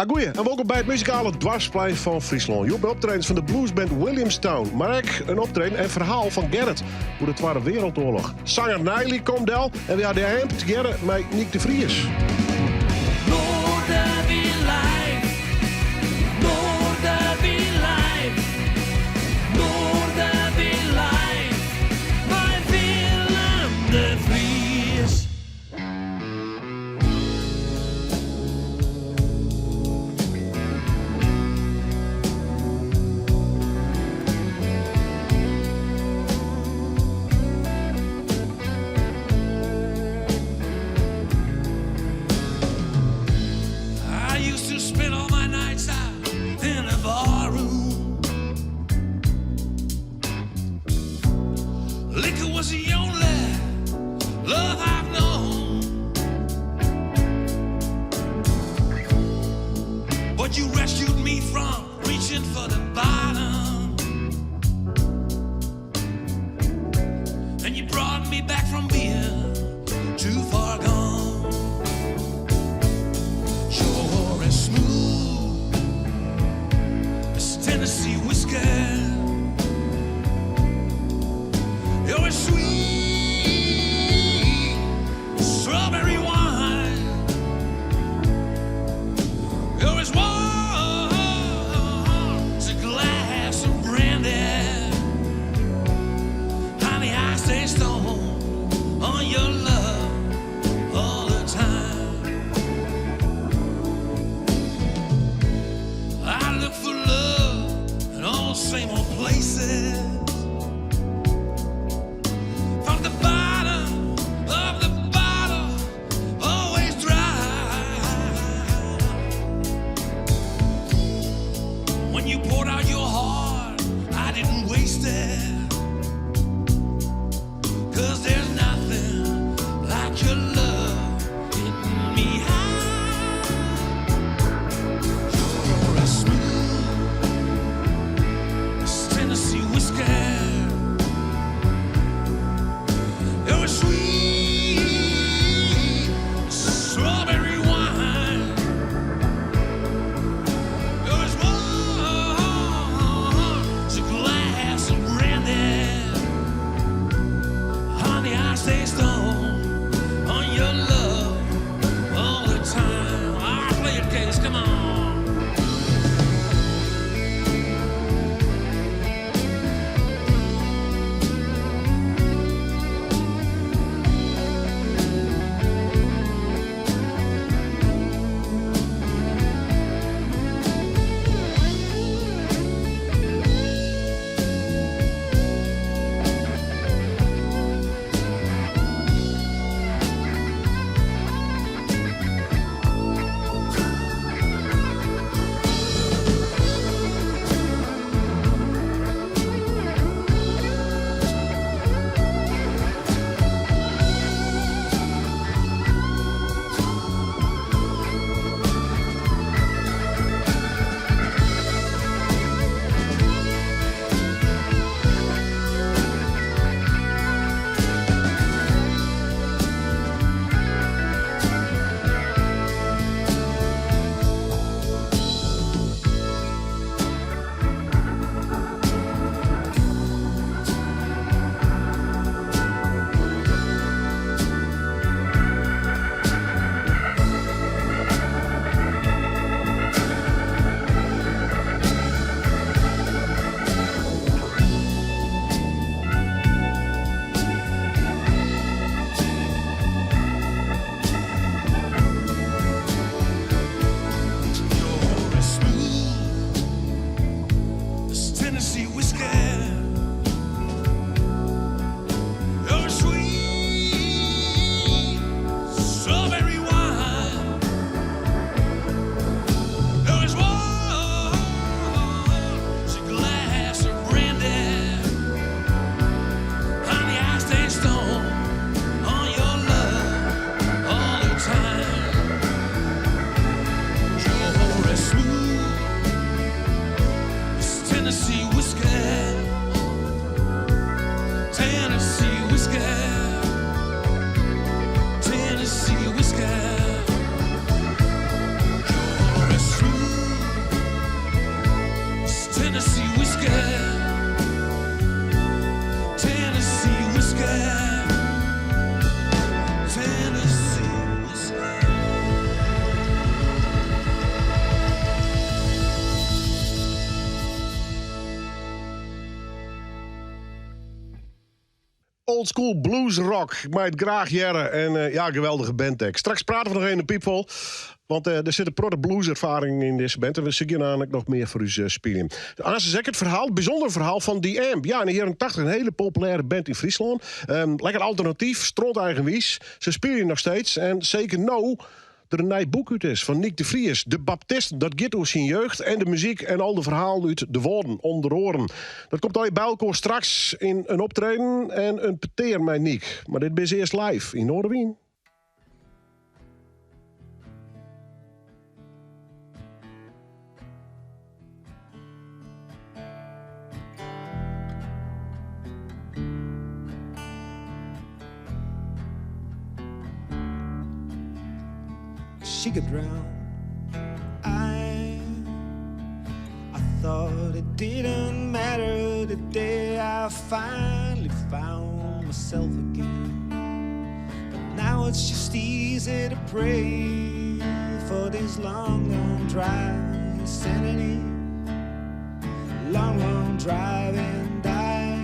Goeie, en welkom bij het muzikale dwarsplein van Friesland. Je bij optredens van de bluesband Williamstown. Maar ook een optreden en verhaal van Gerrit. Hoe de Tweede Wereldoorlog. Zanger Nijli komt del en we hadden hem together met Nick de Vries. Liquor was the only love I've known, but you rescued me from reaching for the bottom, and you brought me back from being too far gone. Sure and smooth as Tennessee whiskey. You're as sweet strawberry wine. You're as warm as a glass Old school blues rock. Ik maak het graag jaren. En ja, geweldige bandtekst. Straks praten we nog even een piepvol. Want er zit een protte blueservaring in deze band. En we zullen namelijk nog meer voor u spelen. Als is het verhaal, het bijzonder verhaal van The Amp. Ja, in de jaren 80 een hele populaire band in Friesland. Lekker alternatief, stront eigenwies. Ze spelen nog steeds. En zeker nou er een nieuw boek uit is van Nick de Vries. De Baptisten, dat gaat door zijn jeugd. En de muziek en al de verhalen uit de woorden, onder oren. Dat komt al bij elkaar straks in een optreden en een peteer met Nick. Maar dit is eerst live in Noorderwien. She could drown. I thought it didn't matter the day I finally found myself again. But now it's just easy to pray for this long, long drive, insanity. Long, long drive and die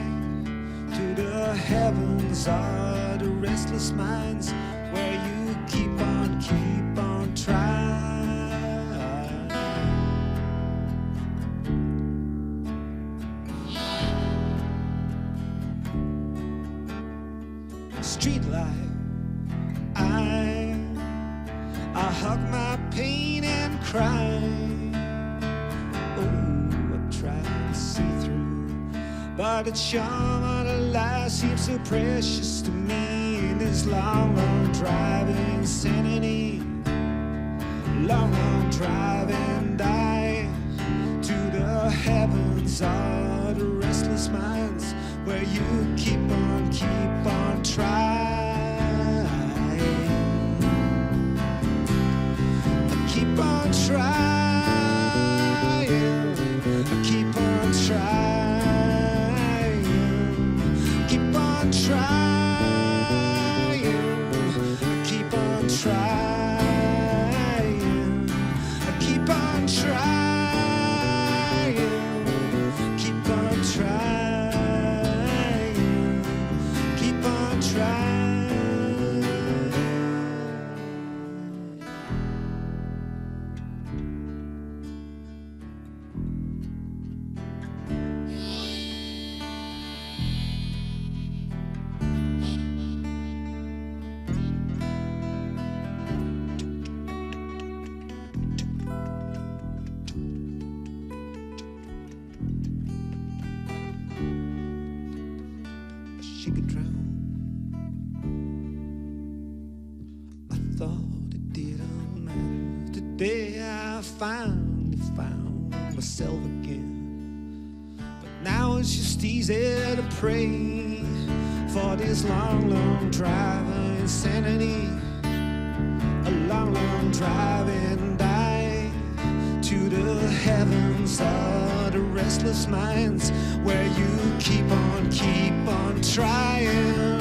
to the heavens are the restless minds where you keep on trying. Street life, I hug my pain and cry. Oh, I try to see through, but the charm of the life seems so precious to me in this long, long drive of insanity. Long, long drive and die to the heavens are the restless minds where you keep on trying. Keep on trying. Keep on trying. Keep on trying. Keep on trying. Keep on trying, keep on trying, keep on trying. She could drown. I thought it didn't matter the day I finally found myself again. But now it's just easy to pray for this long, long drive of insanity. A long, long drive and die to the heavens of the restless minds where you keep on trying.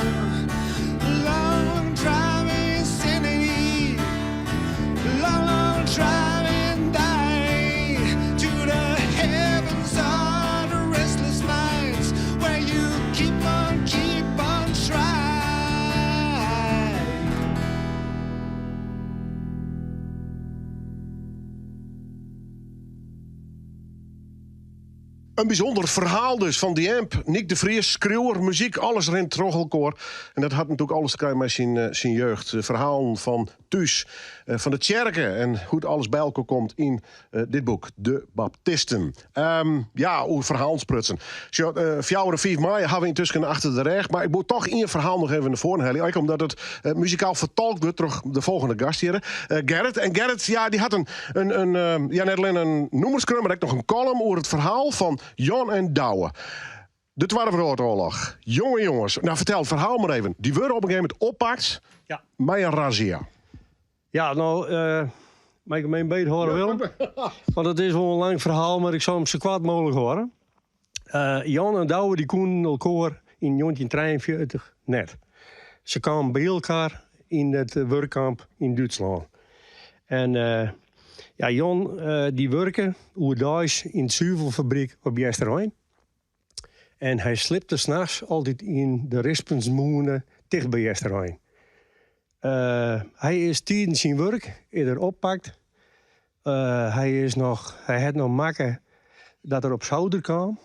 Long drive insanity. Long, long drive and die to the heavens of the restless minds where you keep on trying. Een bijzonder verhaal dus van The Amp. Nick de Vries, schreeuwer, muziek, alles rent trogelkoor. En dat had natuurlijk alles te krijgen met zijn jeugd. Verhalen van thuis, van de kerken en hoe het alles bij elkaar komt in dit boek. De Baptisten. Ja, hoe verhaal sprutsen. 4 en 5 mei hebben we intussen achter de reg. Maar ik moet toch één verhaal nog even naar voren halen. Ook omdat het muzikaal vertolkt wordt door de volgende gast hier. Gerrit. En Gerrit, ja, die had ja, net alleen een noemerskrum, maar ook nog een column over het verhaal van Jan en Douwe. De Tweede Wereldoorlog. Jongens. Nou, vertel het verhaal maar even. Die worden op een gegeven moment oppakt. Ja. Met een razzia. Ja, nou, mag ik mijn beet horen, Willem? Want het is wel een lang verhaal, maar ik zal hem zo kwaad mogelijk horen. Jan en Douwe die konden elkaar in 1943 net. Ze kwamen bij elkaar in het werkkamp in Duitsland. En ja, Jan die werken oerdaags in de zuivelfabriek op Jesterheim. En hij slipte 's nachts altijd in de rispensmoenen dicht bij Jesterheim. Hij is tijdens zijn werk eerder oppakt. Hij had nog makken dat er op schouder kwam.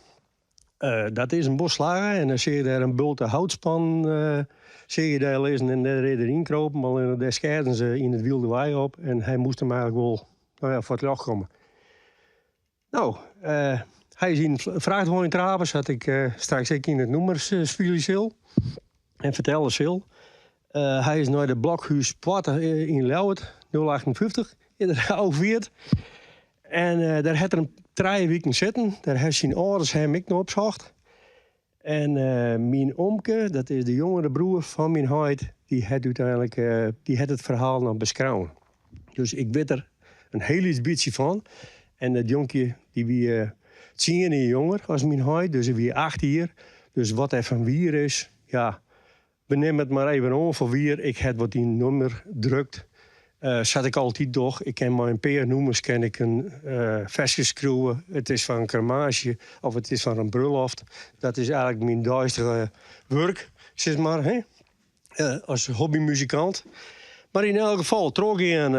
Dat is een bos slagen en dan zie je daar een bulte houtspan zie je daar lezen en daar erin kropen. Maar daar scherden ze in het wilde wei op en hij moest hem eigenlijk wel voor het lach komen. Nou, hij is in vrachtwagen traven, zat ik straks ook in het nummersfilisil en vertelde Sil. Hij is naar de blokhuis Poorten in Lauwert, 058, in de oude Weert. En daar had er een 3 weken zitten. Daar heeft zijn ouders hem ik nog opgezocht. En mijn omke, dat is de jongere broer van mijn huid, die had uiteindelijk het verhaal nog beschreven. Dus ik weet er een heel iets beetje van. En dat jonkje, die wie 10 jaar jonger als mijn huid, dus wie 8 jaar. Dus wat er van wier is, ja, we nemen het maar even om voor wier. Ik heb wat die nummer drukt. Zat ik altijd toch. Ik ken maar een paar nummers, ken ik een versje schreeuwen. Het is van een cremage of het is van een bruiloft. Dat is eigenlijk mijn duistere werk, zeg maar, hè? Als hobbymuzikant. Maar in elk geval, trok in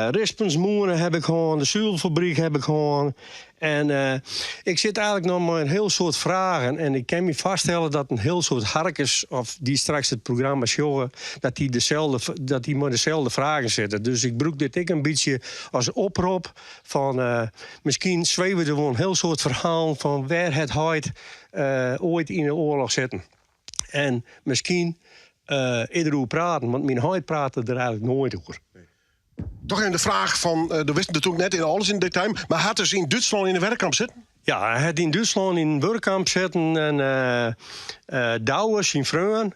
Rispensmoenen heb ik gewoon, de Zuulfabriek heb ik gewoon. En ik zit eigenlijk nog maar een heel soort vragen. En ik kan me vaststellen dat een heel soort harkers, of die straks het programma showen, dat die maar dezelfde vragen zitten. Dus ik broek dit ik een beetje als oproep van misschien zweven er wel een heel soort verhaal van waar het ooit in de oorlog zitten. En misschien eerder over praten, want mijn huid praatte er eigenlijk nooit over. Toch even de vraag van, we wisten natuurlijk net in alles in detail, maar had dus in Duitsland in de werkkamp zitten? Ja, hij had in Duitsland in een werkkamp zitten en Douwe, zijn vriend.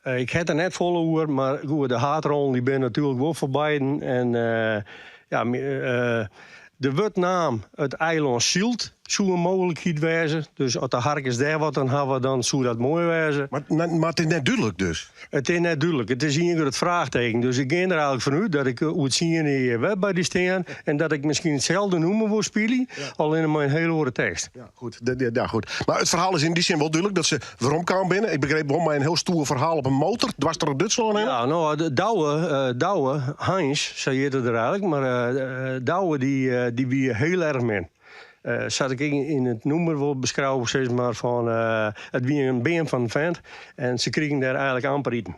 Ik had er net vol over, maar goed, de haatrollen die ben natuurlijk wel voorbij. En de wetnaam het eiland Zielt zou een mogelijkheid wezen. Dus als de harkers daar wat aan hebben, dan zou dat mooi wezen. Maar het is net duidelijk dus? Het is net duidelijk. Het is hier het vraagteken. Dus ik ga er eigenlijk vanuit dat ik het zien in de web bij die staan. En dat ik misschien hetzelfde noemen wil spelen. Ja. Alleen maar een hele hoorde tekst. Ja, goed. Goed. Maar het verhaal is in die zin wel duidelijk dat ze waarom kwamen binnen. Ik begreep waarom mij een heel stoer verhaal op een motor. Dwars door Duitsland heen. Ja, nou, de Douwe, Heinz, zei je het er eigenlijk. Maar Douwe, die wie heel erg min. Zat ik in het nummer wel beschouwen, zeg maar, van het wie een been van een vent. En ze kregen daar eigenlijk amper eten.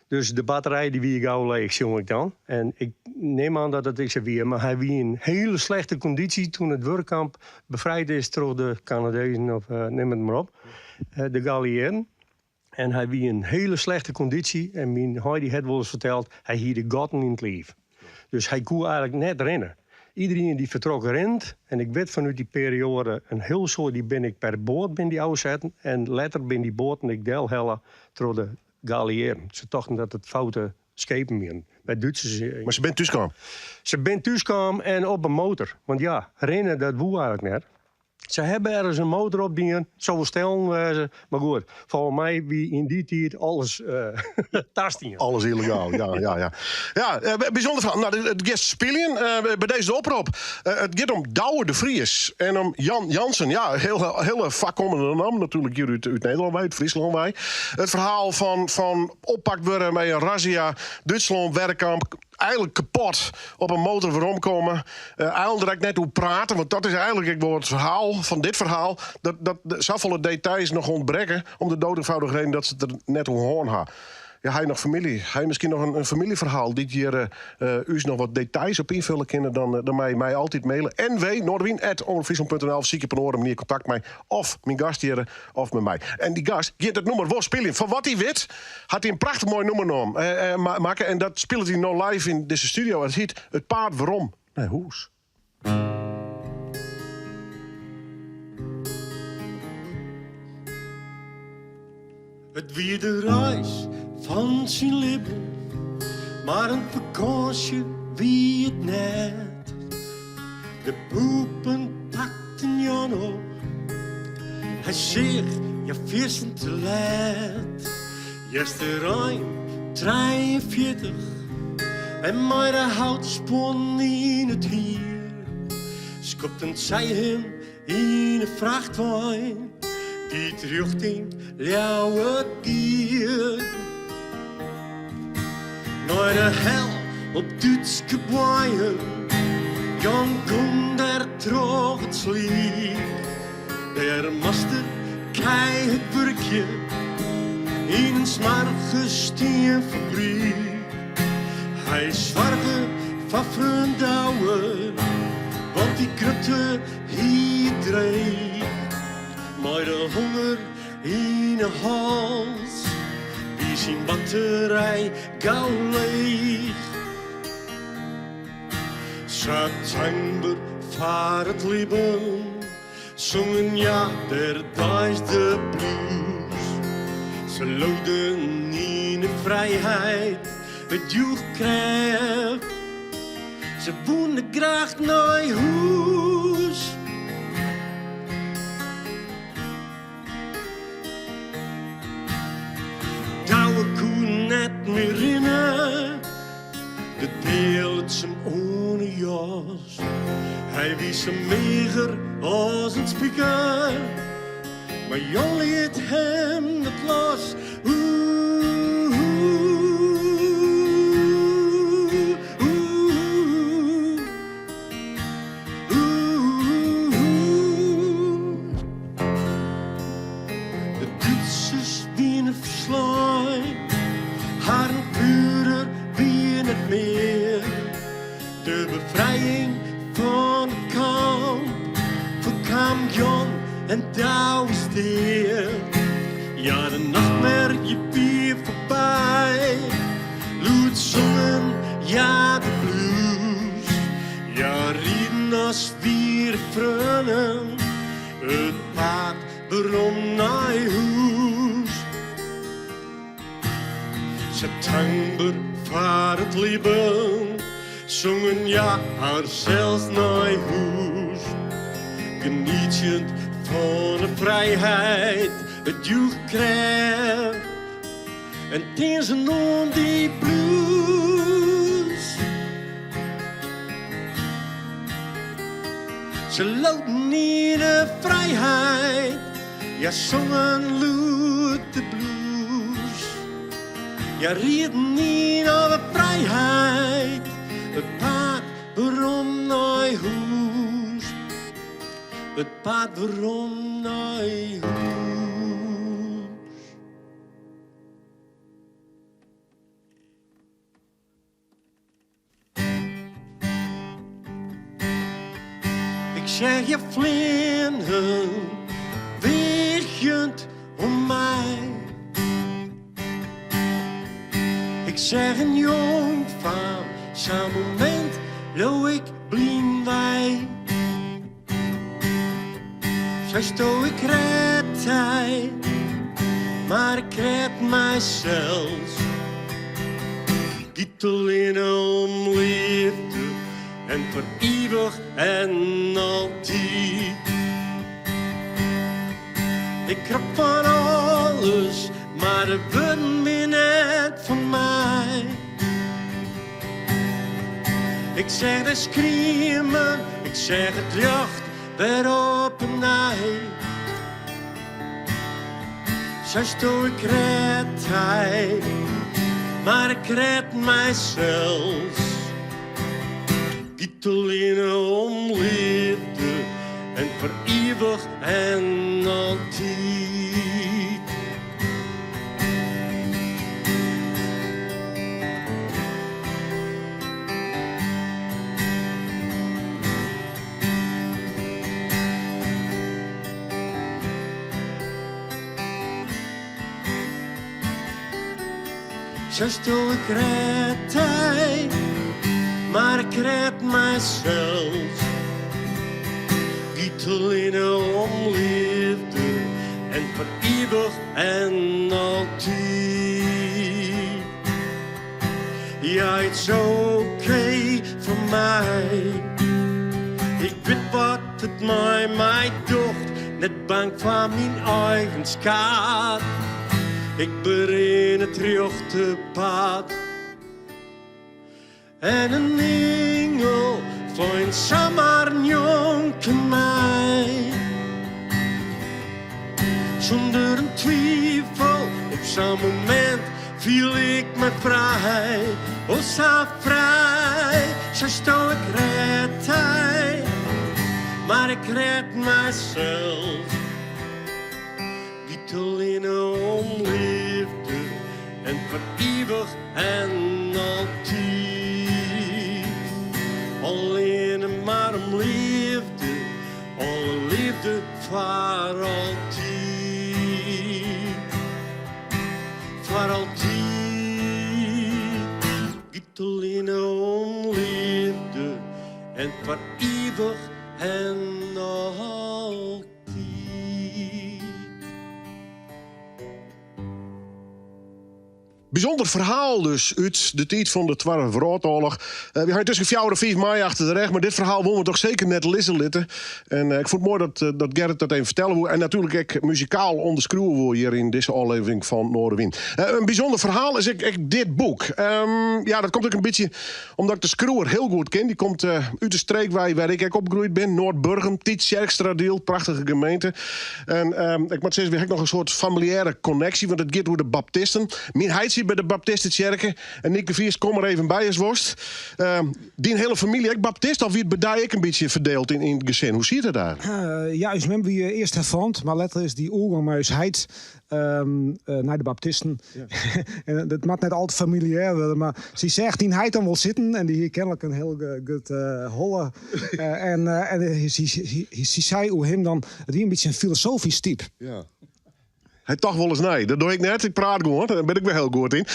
Dus de batterij die wie gauw leeg, zong ik dan. En ik neem aan dat het ik zei weer, maar hij wie in hele slechte conditie toen het werkkamp bevrijd is door de Canadezen, of neem het maar op, de Galliëren. En hij wie in hele slechte conditie. En mijn Heidi had wel eens verteld, hij hier de gotten in het lief. Dus hij kon eigenlijk net rennen. Iedereen die vertrok rent. En ik weet vanuit die periode een heel soort die ben ik per boot ben die zetten. En later ben die boot en ik deel helle door de Galliëren. Ze dachten dat het foute schepen waren. Bij Duitsers. Maar ze bent thuiskomen? Ze bent thuiskomen en op een motor. Want ja, rennen dat woe eigenlijk net. Ze hebben ergens een motor op die zo stellen wezen. Maar goed, volgens mij wie in die tijd alles tasten. Alles illegaal, ja. Ja, bijzonder verhaal. Nou, het gast spelen bij deze oproep. Het gaat om Douwe de Vries en om Jan Jansen. Ja, hele vakkommende naam natuurlijk hier uit Nederland, uit Friesland. Het verhaal van oppakt worden met een razzia, Duitsland, werkkamp. Eigenlijk kapot op een motor weer omkomen. Eigenlijk direct net hoe praten, want dat is eigenlijk het verhaal van dit verhaal. Dat zoveel details nog ontbreken om de doodeenvoudige reden dat ze er net hoe hoorn hebben. Ja, hij nog familie. Hij misschien nog een familieverhaal. Dit hier u nog wat details op invullen kunnen, dan mij altijd mailen. nw@omroepfriesland.nl of zie ik op een andere manier contact met mij. Of mijn gast hier, of met mij. En die gast, die het nummer wel spelen. Van wat hij weet, had hij een prachtig mooi nummer maken. En dat speelt hij nou live in deze studio. Het heet Het Paard Waarom. Nee, hoes. Het wie de reis van zijn lippen, maar een vakantie wie het net. De poepen pakten Jan op, hij zegt, ja vissen te laat. Yesterday 43 en maar de houtspon in het hier. Skopten zij hem in een vrachtwagen die richting Ljouwe dier. Naar de hel op Duitse boeien, Jan kon daar terug het sliep. Der master kei het burkje in een smarge steenfabriek. Hij zwarge van vriendouwen, want die krutte hier dreef. Maar de honger in de hals, die zijn batterij gauw leeg. September vaar het leven, zongen ja der duizende blues. Ze loden in de vrijheid, het joeg krijgt. Ze woonden graag naar huis. Douwe koen net meer rinnen, de deel het zijn ohne jas. Hij wies hem meeger als een spieker, maar Jan liet hem het los. De Duitsers winnen verslaan, haar purer wie het meer. De bevrijding van het kamp voorkwam Jan en Douwe stil. Ja, de nachtmerrie weer voorbij, Loet zongen, ja de blues. Ja, rieden als vier vrienden, het paard waarom naar huis. September vaar het leven, zongen ja haar zelfs naar huis. Genietend van de vrijheid, het joeg krijgt. En tegen om die blues. Ze lopen in de vrijheid, ja zongen Loet de blues. Ja rieden niet naar de vrijheid, het paard waarom naar huis. Het paard waarom naar huis. Ik zeg je vlinden, weergend om mij. Ik zeg een jong van zo'n moment, lo ik blien wij. Zij sto ik red hij, maar ik red mijzelf. Giet alleen om liefde en voor eeuwig en altijd. Ik krap van alles, maar de wind weer net van mij. Ik zeg de screamen, ik zeg het jacht weer op en neer. Zij sto ik red hij, maar ik red mijzelf. Giet alleen om liefde en voor eeuwig en altijd. Zo sto ik red hij, maar ik red mijzelf. Giet alleen om liefde en voor eeuwig en altijd. Ja, het is oké voor mij. Ik weet wat het mij docht, net bang van mijn eigen schaat. Ik ben in het rechte pad. En een engel van zomaar jonken mij. zo'n moment viel ik me vrij. Oh, zo vrij, zo sto ik red hij. Maar ik red mijzelf. Niet alleen om liefde en voor eeuwig en altijd. Alleen maar om liefde, alle liefde voor altijd. Voor altijd. Niet alleen om liefde en voor eeuwig en altijd. Bijzonder verhaal dus uit de tijd van de Tweede Wereldoorlog. We gaan tussen 4 en 5 mei achter de rug, maar dit verhaal willen we toch zeker net lezen. En ik vond het mooi dat Gerrit dat even vertellen wil. En natuurlijk ook muzikaal onderschreeuwen wil hier in deze aflevering van Noorderwind. Een bijzonder verhaal is ik dit boek. Ja, dat komt ook een beetje omdat ik de schroewer heel goed ken. Die komt uit de streek waar ik opgegroeid ben. Noord-Burgum, Tietjerkstradeel, prachtige gemeente. En ik moet zeggen, we hebben nog een soort familiaire connectie, want het gaat door de baptisten. Mijn heid bij de Baptistenkerken. En Nick de Vries, kom er even bij als worst. Die hele familie, ik Baptist, of wie het bedij ik een beetje verdeeld in het gezin. Hoe ziet het daar? Ja, is men wie eerst hervormd, maar later is die oergangsheid naar de Baptisten. Ja. En dat maakt net al te familiair worden, maar ze zegt die heid dan wel zitten en die hier kennelijk een heel goed holle. En ze zei hoe hem dan, die een beetje een filosofisch type. Ja. Hij toch wel eens nee, dat doe ik net. Ik praat gewoon, daar ben ik wel heel goed in.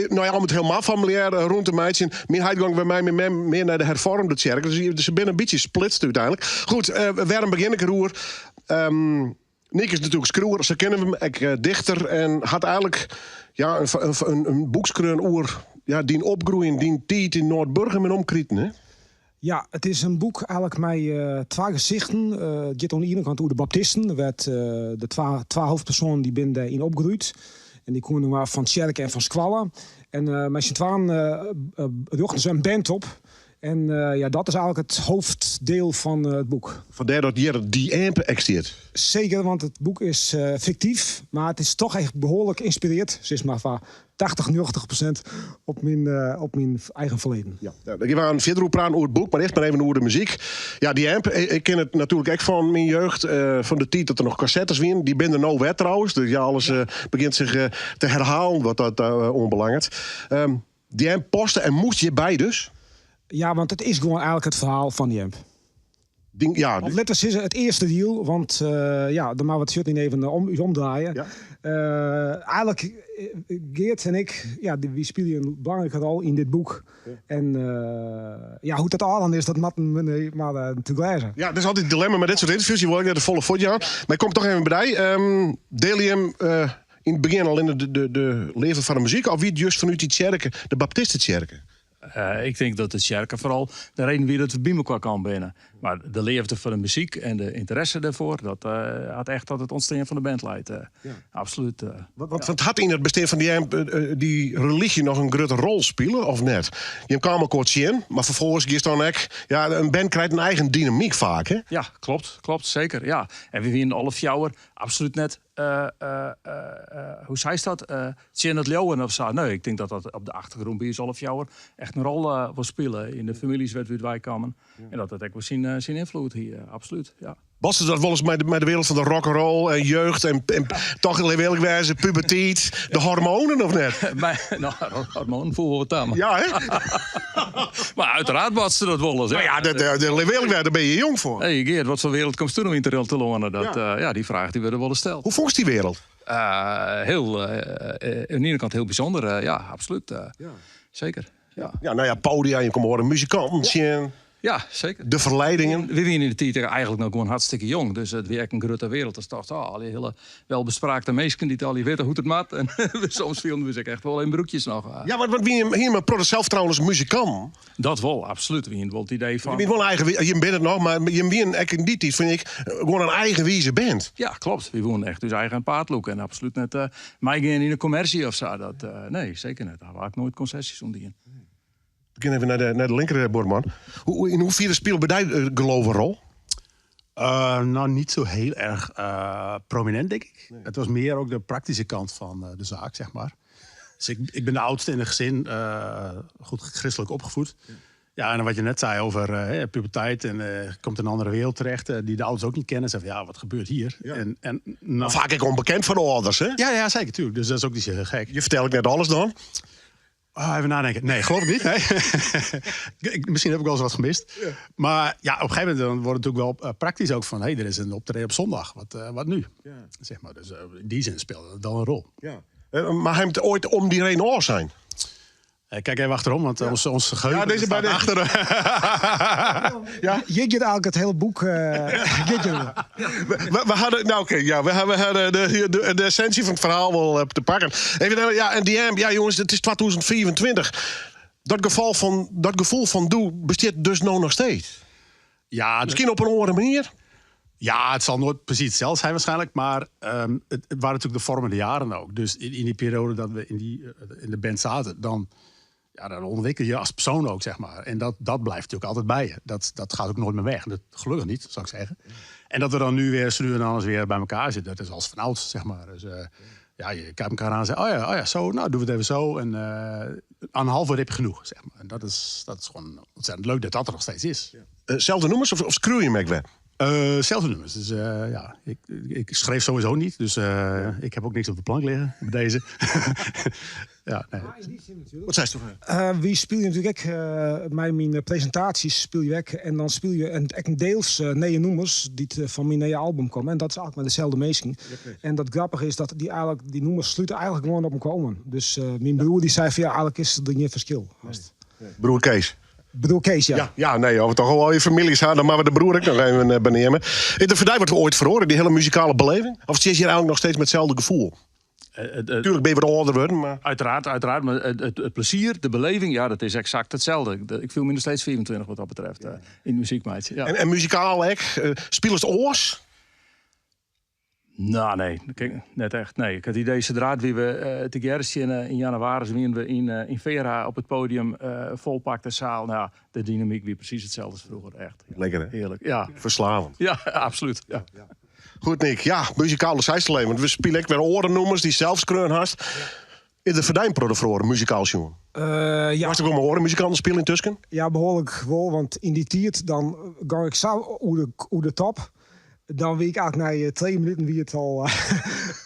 Nou ja, om het helemaal familiair rond te meidje. Mijn uitgang bij mij meer naar de hervormde kerk. Dus ze ben een beetje splitst uiteindelijk. Goed, waarom begin ik roer? Nick is natuurlijk schroewer, ze kennen hem. Ik dichter en had eigenlijk ja, een boekskreun oer. Ja, die opgroeien, die tijd in Noord-Burgum en omkrieten, hè? Ja, het is een boek eigenlijk met 2 gezichten. Het gaat aan de ene kant over de Baptisten. De 2 hoofdpersonen die ben daarin opgegroeid. En die komen maar van Tjerk en van Squallen. En met z'n tweeën richten ze een band op. En ja, dat is eigenlijk het hoofddeel van het boek. Vandaar dat hier die amp existeert. Zeker, want het boek is fictief. Maar het is toch echt behoorlijk geïnspireerd. Zeg maar van 80-90% op mijn eigen verleden. Ja, ik ga een verder praten over het boek, maar eerst maar even over de muziek. Ja, die amp, ik ken het natuurlijk ook van mijn jeugd. Van de tijd dat er nog cassettes waren. Die ben er nou weer trouwens. Dus ja, alles begint zich te herhalen, wat dat onbelangrijk. Die amp paste en moest je bij dus? Ja, want het is gewoon eigenlijk het verhaal van die amp. Ja, want let eens is het eerste deel, want ja, dan maar wat shit even omdraaien. Ja. Eigenlijk, Geert en ik, ja, wie spelen een belangrijke rol in dit boek. Ja. En ja, hoe dat aan is, dat matten we maar te lezen. Ja, dat is altijd het dilemma met dit soort interviews. Die wil ik net de volle voetje aan. Maar ik kom toch even bij. Deel je hem in het begin al in de leven van de muziek? Of wie het juist vanuit die kerken, de Baptistenkerken? Ik denk dat de kerken vooral de reden wie dat we bij elkaar kan binnen. Maar de leefde van de muziek en de interesse daarvoor, dat had echt tot het ontstaan van de band leidt. Ja. Absoluut. Wat had in het bestaan van die religie nog een grote rol spelen, of net? Je kwam al kort zien, maar vervolgens is dan ook, ja, een band krijgt een eigen dynamiek vaak, hè? Ja, klopt, zeker. Ja. En we winnen alle fjouwer absoluut net. Hoe zei dat? Tjen het leeuwen of zo? Nee, ik denk dat dat op de achtergrond bij alle fjouwer echt een rol wil spelen in de families waar wij komen. Ja. En dat ook wel zien invloed hier, absoluut. Ja. Was dat wel eens met de wereld van de rock'n'roll en jeugd en toch wil wijze puberteit, de hormonen of net? Nou, hormonen voelen we het aan. Ja, hè? Maar uiteraard was ze dat wel eens. Nou ja, daar ben je jong voor. Hey Geert, wat voor wereld komt toen om in te lonen? Ja, die vraag die werden wel gesteld. Hoe volgens die wereld? Aan de ene kant heel bijzonder, ja, absoluut. Zeker. Ja. Ja, nou ja, podia, je komt horen, muzikant. Ja, zeker. De verleidingen. We waren in de tijd eigenlijk nog gewoon hartstikke jong. Dus het werkt een grote wereld. Dat is toch al die hele welbespraakte meisjes die al die weten hoe het maakt. En soms filmen we zich echt wel in broekjes nog. Ja, maar wie maar product zelf trouwens muzikant? Dat wel, absoluut. Wie wel het idee van. Je bent wel eigen, je bent het nog, maar je bent in die tijd, vind ik, gewoon een eigenwijze band. Ja, klopt. We wonen echt dus eigen paardlook. En absoluut net mij gaan in de commercie of zo. Nee, zeker net. Daar waren ik nooit concessies om die. We gaan even naar de linkerbordman. In hoeverre speelt bij jou geloof een rol? Nou, niet zo heel erg prominent, denk ik. Nee. Het was meer ook de praktische kant van de zaak, zeg maar. Dus ik ben de oudste in een gezin, goed christelijk opgevoed. Ja, en wat je net zei over puberteit en komt in een andere wereld terecht... die de ouders ook niet kennen. Zeggen van, ja, wat gebeurt hier? Ja. Nou, vaak ik onbekend van de ouders, hè? Ja, zeker, tuurlijk. Dus dat is ook niet zo gek. Je vertel ik net alles dan? Even nadenken. Nee, geloof ik niet. Nee. Misschien heb ik wel eens wat gemist. Ja. Maar ja, op een gegeven moment dan wordt het natuurlijk wel praktisch ook van... er is een optreden op zondag. Wat nu? Ja. Zeg maar, dus in die zin speelde dat dan een rol. Ja. Maar hij moet ooit om die reden oor zijn? Kijk even achterom, want ons geheugen... Ja, deze bij de achter. Ja? Je gaat eigenlijk het hele boek... we hadden, nou oké, ja, we hadden de essentie van het verhaal wel te pakken. Even, ja, en die ja, jongens, het is 2024. Dat gevoel van doe bestaat dus nou nog steeds. Ja, misschien op een andere manier. Ja, het zal nooit precies hetzelfde zijn waarschijnlijk. Maar het waren natuurlijk de vormende jaren ook. Dus in die periode dat we in de band zaten... dan ontwikkel je als persoon ook, zeg maar. En dat blijft natuurlijk altijd bij je. Dat gaat ook nooit meer weg. Dat, gelukkig niet, zou ik zeggen. En dat we dan nu weer nu en dan eens weer bij elkaar zitten... dat is als vanouds, zeg maar. Dus ja, je kijkt elkaar aan en zegt... oh ja, zo, nou, doen we het even zo. En aan een half woord heb je genoeg, zeg maar. En dat is gewoon ontzettend leuk dat dat er nog steeds is. Zelfde noemers of screw je me weg? Zelfde nummers. Dus ja, ik schreef sowieso niet. Dus ik heb ook niks op de plank liggen met deze. Ja, nee. Wat zei je toch? Wie speel je natuurlijk mijn presentaties speel je weg. En dan speel je een deels nieuwe nummers die van mijn nieuwe album komen. En dat is eigenlijk met dezelfde meesting. En dat grappige is dat die nummers sluiten eigenlijk gewoon op elkaar komen. Dus mijn broer die zei van ja, eigenlijk is er geen verschil. Broer Kees. Bedoel Kees, ja. Ja, nee, of we toch wel je families hadden, maar we de broer ik nog even benemen. De Verdij wordt ooit verhoren, die hele muzikale beleving? Of zit je eigenlijk nog steeds met hetzelfde gevoel? Natuurlijk ben je wat ouder worden, maar... Uiteraard, maar het plezier, de beleving, ja, dat is exact hetzelfde. Ik voel me nog steeds 24 wat dat betreft in de muziekmaatje. Ja. En muzikaal, spelers oors? Nou, nee, net echt. Nee, ik had het idee, zodra wie we te Gerstje in januari wie we in Vera op het podium volpakte zaal. Nou, de dynamiek weer precies hetzelfde als vroeger. Echt. Ja. Lekker, hè? Heerlijk, ja. Verslavend. Ja, absoluut. Ja. Goed, Nick. Ja, muzikale zijsteleven. Want we spelen weer orennoemers die zelfs kreun hast. In de Verdijnprodde verhoren, muzikaal jongen. Ja. Was er ook maar horen, muzikanten spelen in Tusken? Ja, behoorlijk wel. Want in die tijd dan ga ik zo over de top. Dan wie ik eigenlijk na 2 minuten wie het al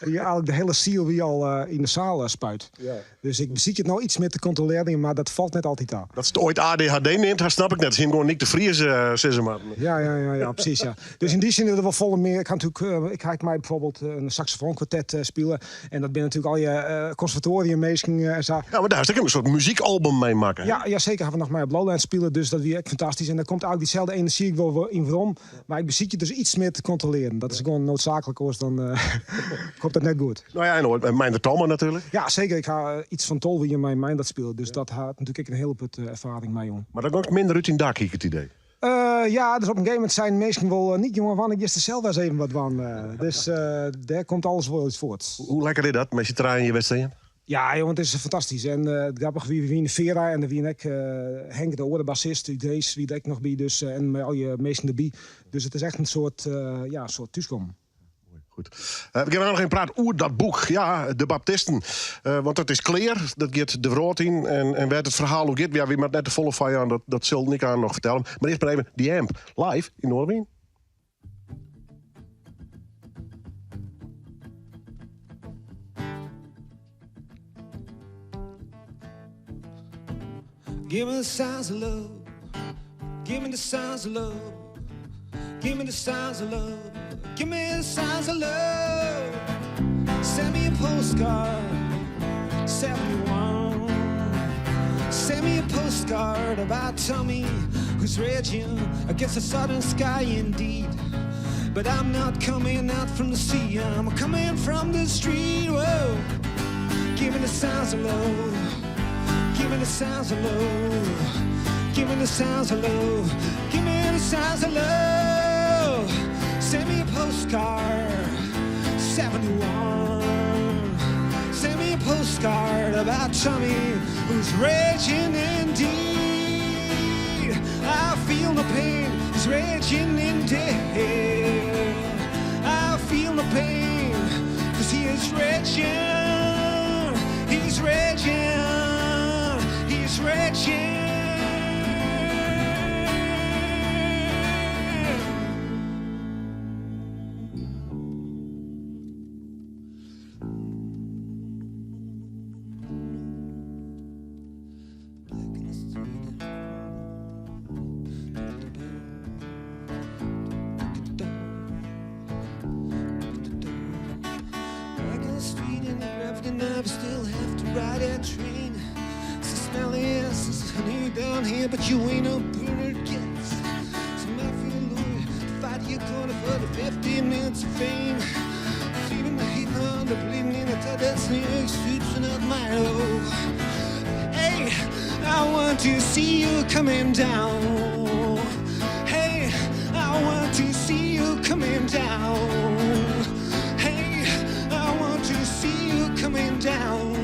wie eigenlijk de hele ziel wie al in de zaal spuit. Ja. Dus ik beziek het nou iets meer te controleren, maar dat valt net altijd aan. Dat is het ooit ADHD neemt, dat snap ik net. Zien gewoon niet te vriezen, zeggen maar. Ja, precies, ja. Dus in die zin is er wel volle meer. Ik ga mij bijvoorbeeld een saxofoonkwartet spelen. En dat ben natuurlijk al je conservatoriummeesting en zo. Ja, maar daar is ook een soort muziekalbum mee maken. Ja, zeker. Hebben we nog maar op Lowland spelen, dus dat weer echt fantastisch. En daar komt eigenlijk diezelfde energie wel in waarom. Maar ik beziek je dus iets meer te controleren. Dat is gewoon noodzakelijk, hoor. Dan komt dat net goed. Nou ja, en Mijn de Talma natuurlijk. Ja, zeker. Ik ga iets van Tol wie in mijn mind dat spelen. Dus dat had natuurlijk een hele put ervaring mee, jongen. Maar dat komt minder uit in dak, ik het idee. Ja, dus op een gegeven moment zijn mensen wel niet, jongen, van ik wist er zelf eens even wat van. Dus daar komt alles wel iets voort. Hoe lekker is dat met je trein in je wedstrijd? Ja, jongen, het is fantastisch. En grappig wie in de Vera en wie ik Henk de Orde bassist, deze wie ik nog bij, dus en met al je meesten erbij. Dus het is echt een soort thuiskom. Goed. We gaan nog even praten over dat boek. Ja, de Baptisten. Want dat is clear. Dat gaat de vrood in. En werd het verhaal hoe gaat. Ja, wie maar net de volle van dat zult Nick aan nog vertellen. Maar eerst maar even die amp. Live in Noorwegen. Give me the signs of love. Give me the signs of love. Give me the signs of love. Give me the signs of love. Send me a postcard. 71. Send me a postcard about Tommy, who's raging against the southern sky indeed. But I'm not coming out from the sea. I'm coming from the street. Whoa. Give me the signs of love. Give me the sounds of love. Give me the sounds of love. Give me the sounds of love. Send me a postcard. 71. Send me a postcard about Tommy, who's raging indeed. I feel no pain. He's raging indeed. raging, he's raging, he's raging. Back in the street in the traffic and I still have to ride that train. So smelly ass is honey down here, but you ain't no burner gets. So my friend Louis, to fight your corner for the 15 minutes of fame. Feeling the heat on the bleeding in the top, that's New York streets and not my low. Hey, I want to see you coming down. Hey, I want to see you coming down. Hey, I want to see you coming down.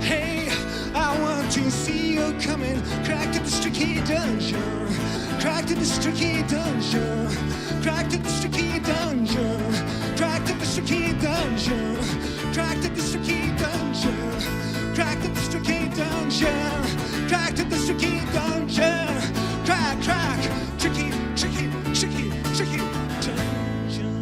Hey, I want to see you coming. Crack to the sticky dungeon. Crack to the sticky dungeon. Crack to the sticky dungeon. Crack to the sticky dungeon. Crack to the sticky dungeon. Crack to the sticky dungeon. Crack to the sticky dungeon. Crack, crack, tricky, tricky, tricky, tricky dungeon.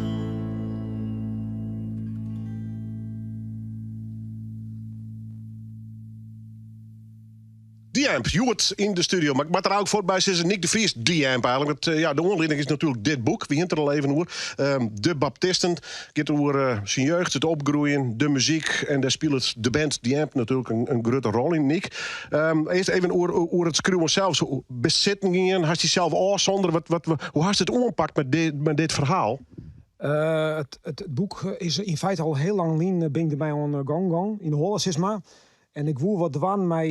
The Amp, Joert in de studio. Maar ik mag er ook voorbij zeggen, Nick de Vries, The Amp eigenlijk. Want, de oorlog is natuurlijk dit boek. Wie hint er al even over. De Baptisten. Gaat over zijn jeugd, het opgroeien, de muziek. En daar speelt de band The Amp natuurlijk een grote rol in, Nick. Eerst even over het schreeuwen zelf. Bezittingen, had je zelf afzonder. Hoe had je het ompakt met dit verhaal? Het boek is in feite al heel lang ben ik erbij aan gang in de holle, zeg maar. En ik woel wat dwan mij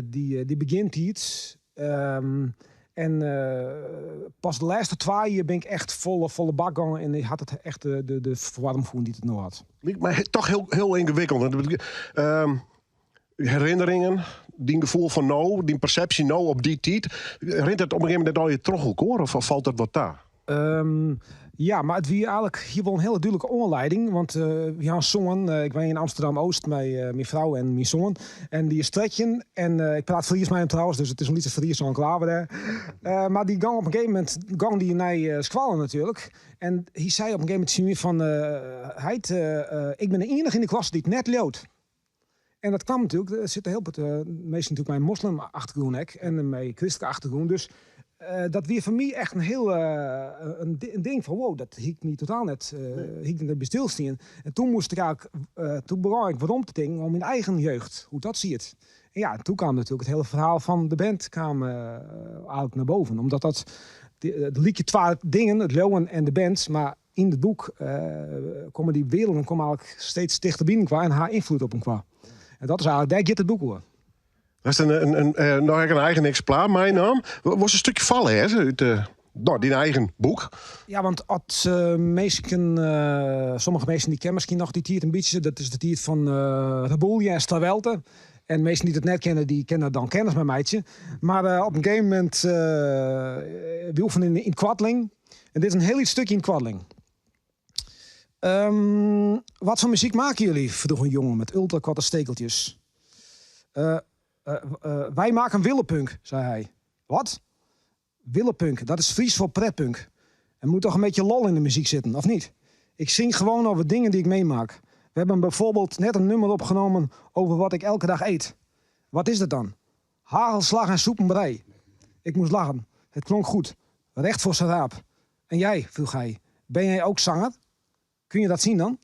die begint iets. Pas de laatste 2 jaar ben ik echt volle bak gegaan. En ik had het echt de verwarmvoer die het nog had. Maar toch heel ingewikkeld. Herinneringen, die gevoel van nou, die perceptie nou op die tijd. Rint het op een gegeven moment al je terug hoor, of valt dat wat daar? Ja, maar het wie eigenlijk hier wel een hele duidelijke aanleiding. Want we gaan zongen. Ik ben in Amsterdam-Oost met mijn vrouw en mijn zoon. En die is stretchen. En ik praat Fries met hem trouwens, dus het is een liedje Fries zo'n klaver daar. Maar die gang op een gegeven moment gang die naar Squallen natuurlijk. En hij zei op een gegeven moment van... ik ben de enige in de klas die het net leeuwt. En dat kwam natuurlijk. Er zitten heel wat meestal natuurlijk mijn moslim-achtergrond en mijn christelijke achtergrond. Dus... dat weer voor mij echt een heel een ding van wow, dat hiek me totaal net hiek er bij stilstaan. En toen moest ik eigenlijk, toen begon ik waarom te denken om mijn eigen jeugd, hoe dat ziet. En ja, toen kwam natuurlijk het hele verhaal van de band eigenlijk naar boven. Omdat dat, het liedje 2 dingen, het leeuwen en de band, maar in het boek komen die werelden eigenlijk steeds dichter binnen qua en haar invloed op hem qua. En dat is eigenlijk, daar gaat het boek hoor. Dat is nog een eigen exemplaar, mijn naam. Was een stukje vallen, hè? Uit die eigen boek. Ja, want sommige mensen die kennen misschien nog die tiert een beetje. Dat is de tiert van Rabulia en Strawelte. En mensen die het net kennen, die kennen dan kennis met meidje. Maar op een gegeven moment we oefenen in Kwadling. En dit is een heel iets stukje in Kwadling. Wat voor muziek maken jullie? Vroeg een jongen met ultra-korte stekeltjes. Wij maken willepunk, zei hij. Wat? Willepunk, dat is Fries voor pretpunk. Er moet toch een beetje lol in de muziek zitten, of niet? Ik zing gewoon over dingen die ik meemaak. We hebben bijvoorbeeld net een nummer opgenomen over wat ik elke dag eet. Wat is dat dan? Hagelslag en soepenbrei. Ik moest lachen. Het klonk goed. Recht voor zijn raap. En jij, vroeg hij, ben jij ook zanger? Kun je dat zien dan?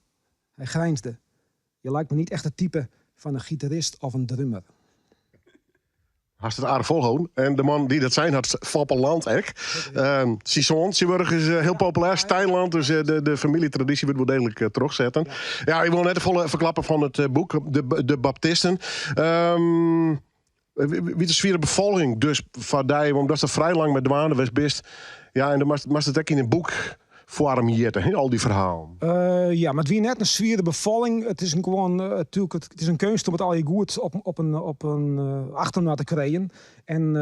Hij grijnsde. Je lijkt me niet echt het type van een gitarist of een drummer. Had het aardig volhouden. En de man die dat zijn had Foppeland echt. Sison, Sieburg is heel populair. Stijnland, dus de familietraditie wordt wel degelijk terugzetten. Ja, ik wil net even verklappen van het boek, de Baptisten. Wie is de bevolking dus van die, omdat ze vrij lang met douane was best. Ja, en dan was het ook in een boek vorm jitten, al die verhalen. Ja, maar het wie net een zwierde bevalling. Het is natuurlijk het is een kunst om het al je goed op een achternaam te krijgen. En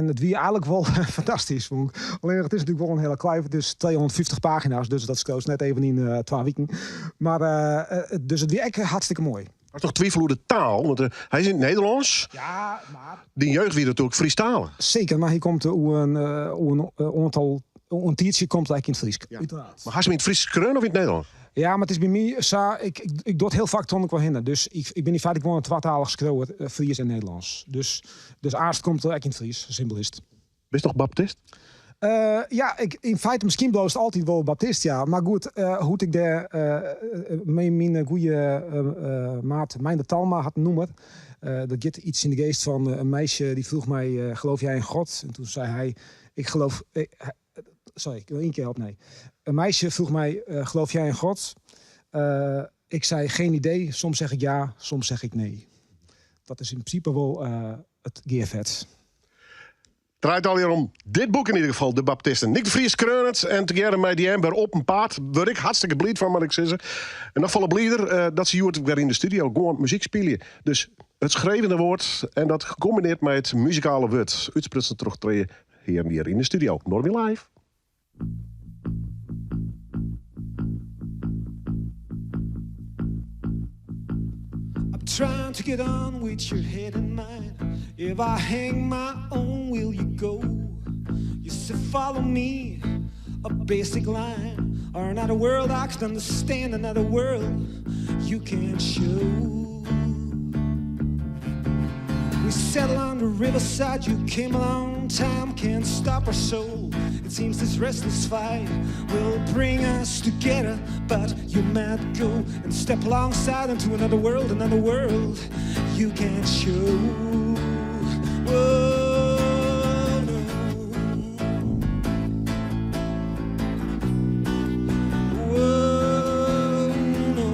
het wie eigenlijk wel fantastisch. Vond ik. Alleen het is natuurlijk wel een hele klein, dus 250 pagina's, dus dat schoof net even in 12 weken. Maar dus het wie echt hartstikke mooi. Maar toch twijfel hoe de taal, want hij is in het Nederlands. Ja, maar Die jeugd wie natuurlijk Friestalen. zeker, maar hier komt een aantal. Een tientje komt eigenlijk in het Fries. Ja. Uiteraard. Maar ga ze in het Fries kreun of in het Nederlands? Ja, maar het is bij mij zo. Ik doe het heel vaak toen ik wel hinder. Dus ik ben in feite gewoon een tweetalig schreeuwer, Fries en Nederlands. Dus Aarst komt eigenlijk in het Fries, simpel is het. Bist toch baptist? Ja, in feite misschien bloost altijd wel baptist, ja. Maar goed, hoe ik daar mijn goede maat Meinde Talma had noemen. Dat gaat iets in de geest van een meisje die vroeg mij, geloof jij in God? En toen zei hij, ik geloof... sorry, ik wil één keer op, nee. Een meisje vroeg mij, geloof jij in God? Ik zei, geen idee. Soms zeg ik ja, soms zeg ik nee. Dat is in principe wel het GFZ. Draait alweer om dit boek in ieder geval, De Baptisten. Nick de Vries kreunend en together met die Amber op een paard. Waar ik hartstikke blij van, moet ik zeggen. En nog volle blieder dat ze hier weer in de studio gewoon muziek spelen. Dus het schrijvende woord en dat gecombineerd met het muzikale woord. Uitsprutsen terugtreden hier en hier in de studio. Norby Live. I'm trying to get on with your head in mind. If I hang my own, will you go? You said follow me, a basic line. Or another world I can understand, another world you can't show. We settled on the riverside, you came along, time can't stop our soul. It seems this restless fight will bring us together, but you might go and step alongside into another world you can't show. Whoa, no. Whoa, no.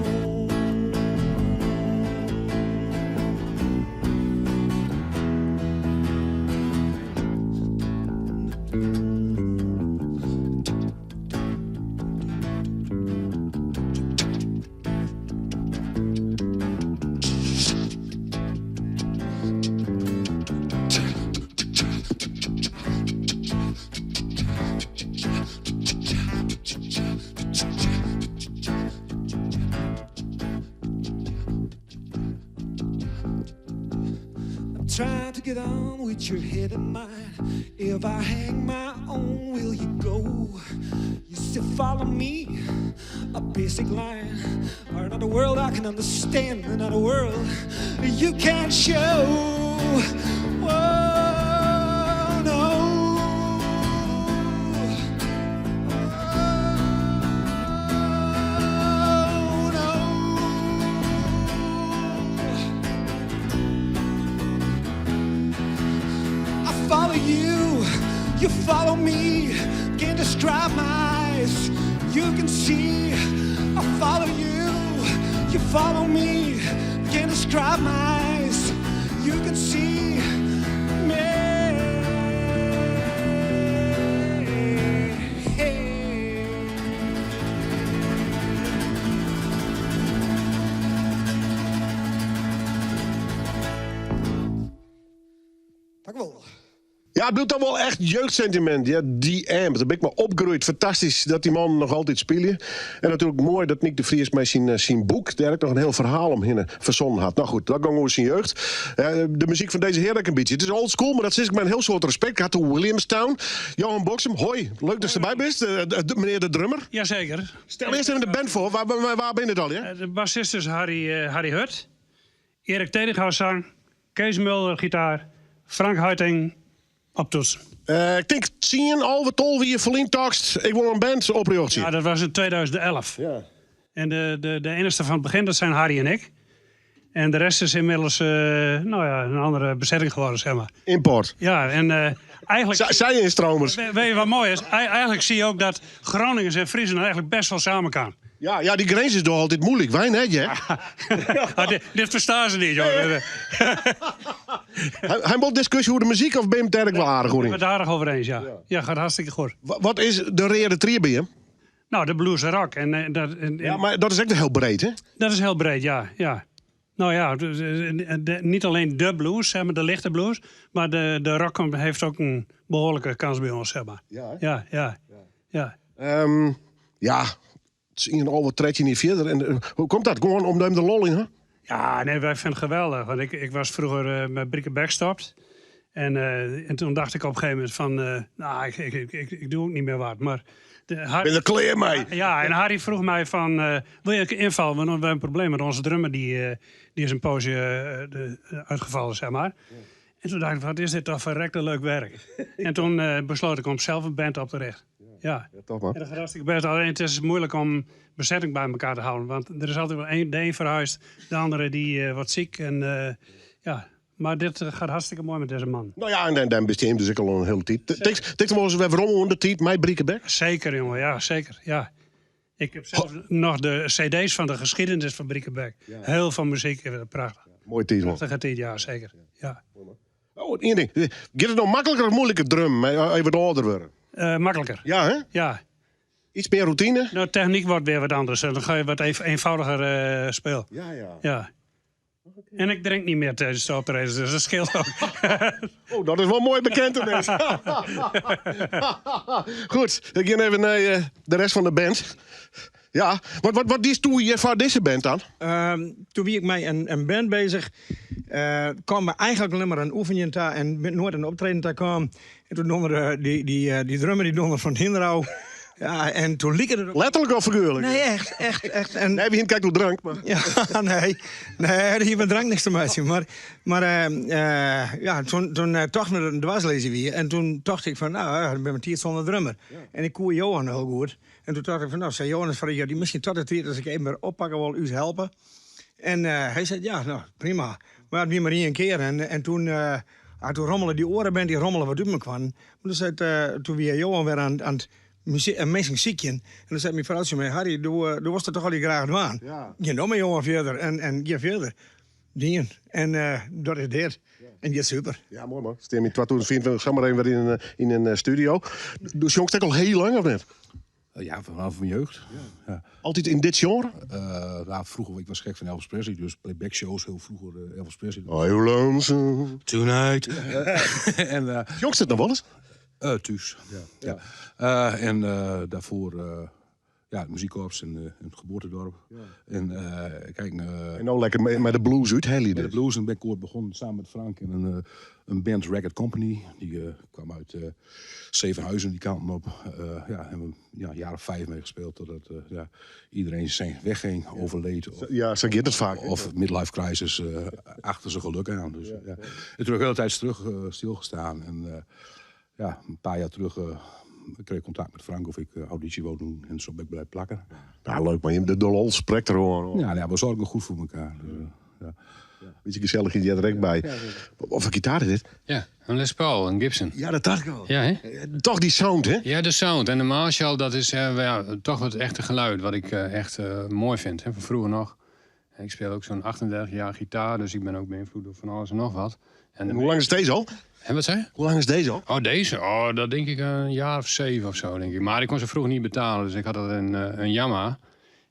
Trying to get on with your head in mind. If I hang my own, will you go? You said follow me, a basic line. Or another world I can understand, another world you can't show. Whoa, no. Oh, no. Follow you, you follow me. Can't describe my eyes. You can see. I follow you, you follow me. Can't describe my eyes. You can see me. Dank u wel. Ja, het blijft dan wel echt jeugdsentiment. Ja, die Amber. Daar ben ik maar opgegroeid. Fantastisch dat die man nog altijd spelen. En natuurlijk mooi dat Nick de Vries met zijn boek... daar heb ik nog een heel verhaal omheen verzonnen had. Nou goed, dat ging over zijn jeugd. De muziek van deze heer een beetje. Het is old school, maar dat zeg ik met een heel soort respect. Ik had toen Williamstown. Johan Boksem, hoi. Leuk dat je erbij bent. Meneer de drummer. Jazeker. Stel eerst even de band voor. Waar ben je dan? Ja? De bassist is Harry Hurt. Erik Tedighaus zang. Kees Mulder gitaar. Frank Huiting op toets. Ik denk 10 al wie je verliezen takst. Ik wil een band oprichten. Ja, dat was in 2011. Ja. En de enige van het begin, dat zijn Harry en ik. En de rest is inmiddels een andere bezetting geworden, zeg maar. Import. Ja, en eigenlijk... Zij in stromers. Weet je wat mooi is? Eigenlijk zie je ook dat Groningen en Friesland eigenlijk best wel samen kan. Ja, die grens is toch altijd moeilijk. Wij net, hè? Dit verstaan ze niet, joh. Hij moet discussie hoe de muziek of ben je het eigenlijk wel aardig Ik goed ben in? het aardig over eens, ja. Ja, gaat hartstikke goed. Wat is de reden trier bij hem? Nou, de blues en rock. Ja, maar dat is echt heel breed, hè? Dat is heel breed, ja. Nou ja, niet alleen de blues, zeg maar, de lichte blues. Maar de rock heeft ook een behoorlijke kans bij ons, zeg maar. Ja, Ja. ja, het is in al trek je niet verder. En, hoe komt dat? Gewoon omdat de lol in, hè? Ja, nee, wij vinden het geweldig. Want ik was vroeger met Briekenberg gestopt. En toen dacht ik op een gegeven moment van... nou, ik doe ook niet meer wat. Maar Ben je er klaar mee? Ja, en Harry vroeg mij van... wil je invallen? Want we hebben een probleem met onze drummer. Die is een poosje uitgevallen, zeg maar. Ja. En toen dacht ik, wat is dit toch verrekte leuk werk. En toen besloot ik om zelf een band op te richten. Ja, toch man. En dat gaat hartstikke best. Alleen het is moeilijk om bezetting bij elkaar te houden. Want er is altijd wel de een verhuisd, de andere die wordt ziek. En ja, maar dit gaat hartstikke mooi met deze man. Nou ja, en dan besteed dus ik al een hele tijd. Denk je wel eens waarom onder de tijd met Briekenberg? Zeker, jongen. Ja, zeker. Ja. Ik heb zelfs nog de cd's van de geschiedenis van Briekenberg. Ja. Heel veel muziek. Prachtig. Ja, mooi tijd, man. Prachtige tijd, ja, zeker. Ja. Oh, één ding. Gaat het nou makkelijker of moeilijker drum? Even ouder worden? Makkelijker. Ja, hè? Ja. Iets meer routine? Nou, techniek wordt weer wat anders. Dan ga je wat eenvoudiger spelen. Ja. En ik drink niet meer tijdens de optredens, dus dat scheelt ook. Oh, dat is wel mooi bekentenis. Goed, ik ga even naar de rest van de band. Ja, wat doe je voor deze band dan? Toen wie ik mij een band bezig, kwam er eigenlijk alleen maar een oefening daar en met nooit een optreden daar kwam. En toen noemde die drummer, die noemde van Hinderau. Ja, en toen liep het... Letterlijk of figuurlijk? Nee, echt. En... Nee, we kijken hoe drank, maar... Ja, nee, hier met drank niks te maken. Maar ja, toen toch met een dwarslezen weer. En toen dacht ik van, nou, ik ben met hier zonder drummer. Ja. En ik koer Johan heel goed. En toen dacht ik van, nou, zei Johan van, ja, die misschien tot het tijd als ik even weer oppakken wil, u helpen. En hij zei, ja, nou, prima. Maar wie maar één keer. En toen... toen rommelen die oren bent, die rommelen wat uit me kwam. Dus toen weer Johan weer aan het... een muziekje. En dan zei mijn vrouw zo mee, Harry, doe was dat toch al graag doen? Ja. Je nog maar jongen verder en je verder. Dingen. En dat is dit. Ja. En die is super. Ja, mooi man. Stem in 2024 gaan maar even weer in een studio. Dus jongens, al heel lang of net? Ja, vanaf mijn jeugd. Ja. Altijd in dit genre? Vroeger, ik was gek van Elvis Presley, dus playback shows heel vroeger Elvis Presley. I lonesome tonight. En jongens, het nog wel eens? Thuis. Ja. En daarvoor het muziekkorps in het geboortedorp. Ja. En kijk, en nou lekker met de blues uit, hè? Met de blues en ben ik begonnen samen met Frank in een band Record Company. Die kwam uit Zevenhuizen, die kanten op. Hebben we een jaar of 5 mee gespeeld totdat iedereen zijn wegging, overleed. Ja, zo gaat het vaak. Of midlife crisis achter zijn geluk aan. Dus, En toen heb ik de hele tijd terug stilgestaan. En een paar jaar terug kreeg ik contact met Frank of ik auditie wou doen. En zo ben ik blijven plakken. Ja, leuk, maar de lol spreekt er gewoon. Ja, we zorgen goed voor elkaar. Dus, beetje gezellig, je er direct bij. Of een gitaar is dit? Ja, een Les Paul, een Gibson. Ja, dat dacht ik al. Ja, hè? Toch die sound, hè? Ja, de sound. En de Marshall, dat is toch het echte geluid wat ik echt mooi vind. Hè, van vroeger nog. Ik speel ook zo'n 38 jaar gitaar, dus ik ben ook beïnvloed door van alles en nog wat. En hoe lang is deze al? En wat zei je? Hoe lang is deze al? Oh, deze? Oh, dat denk ik een jaar of 7 of zo, denk ik. Maar ik kon ze vroeger niet betalen, dus ik had een Yamaha.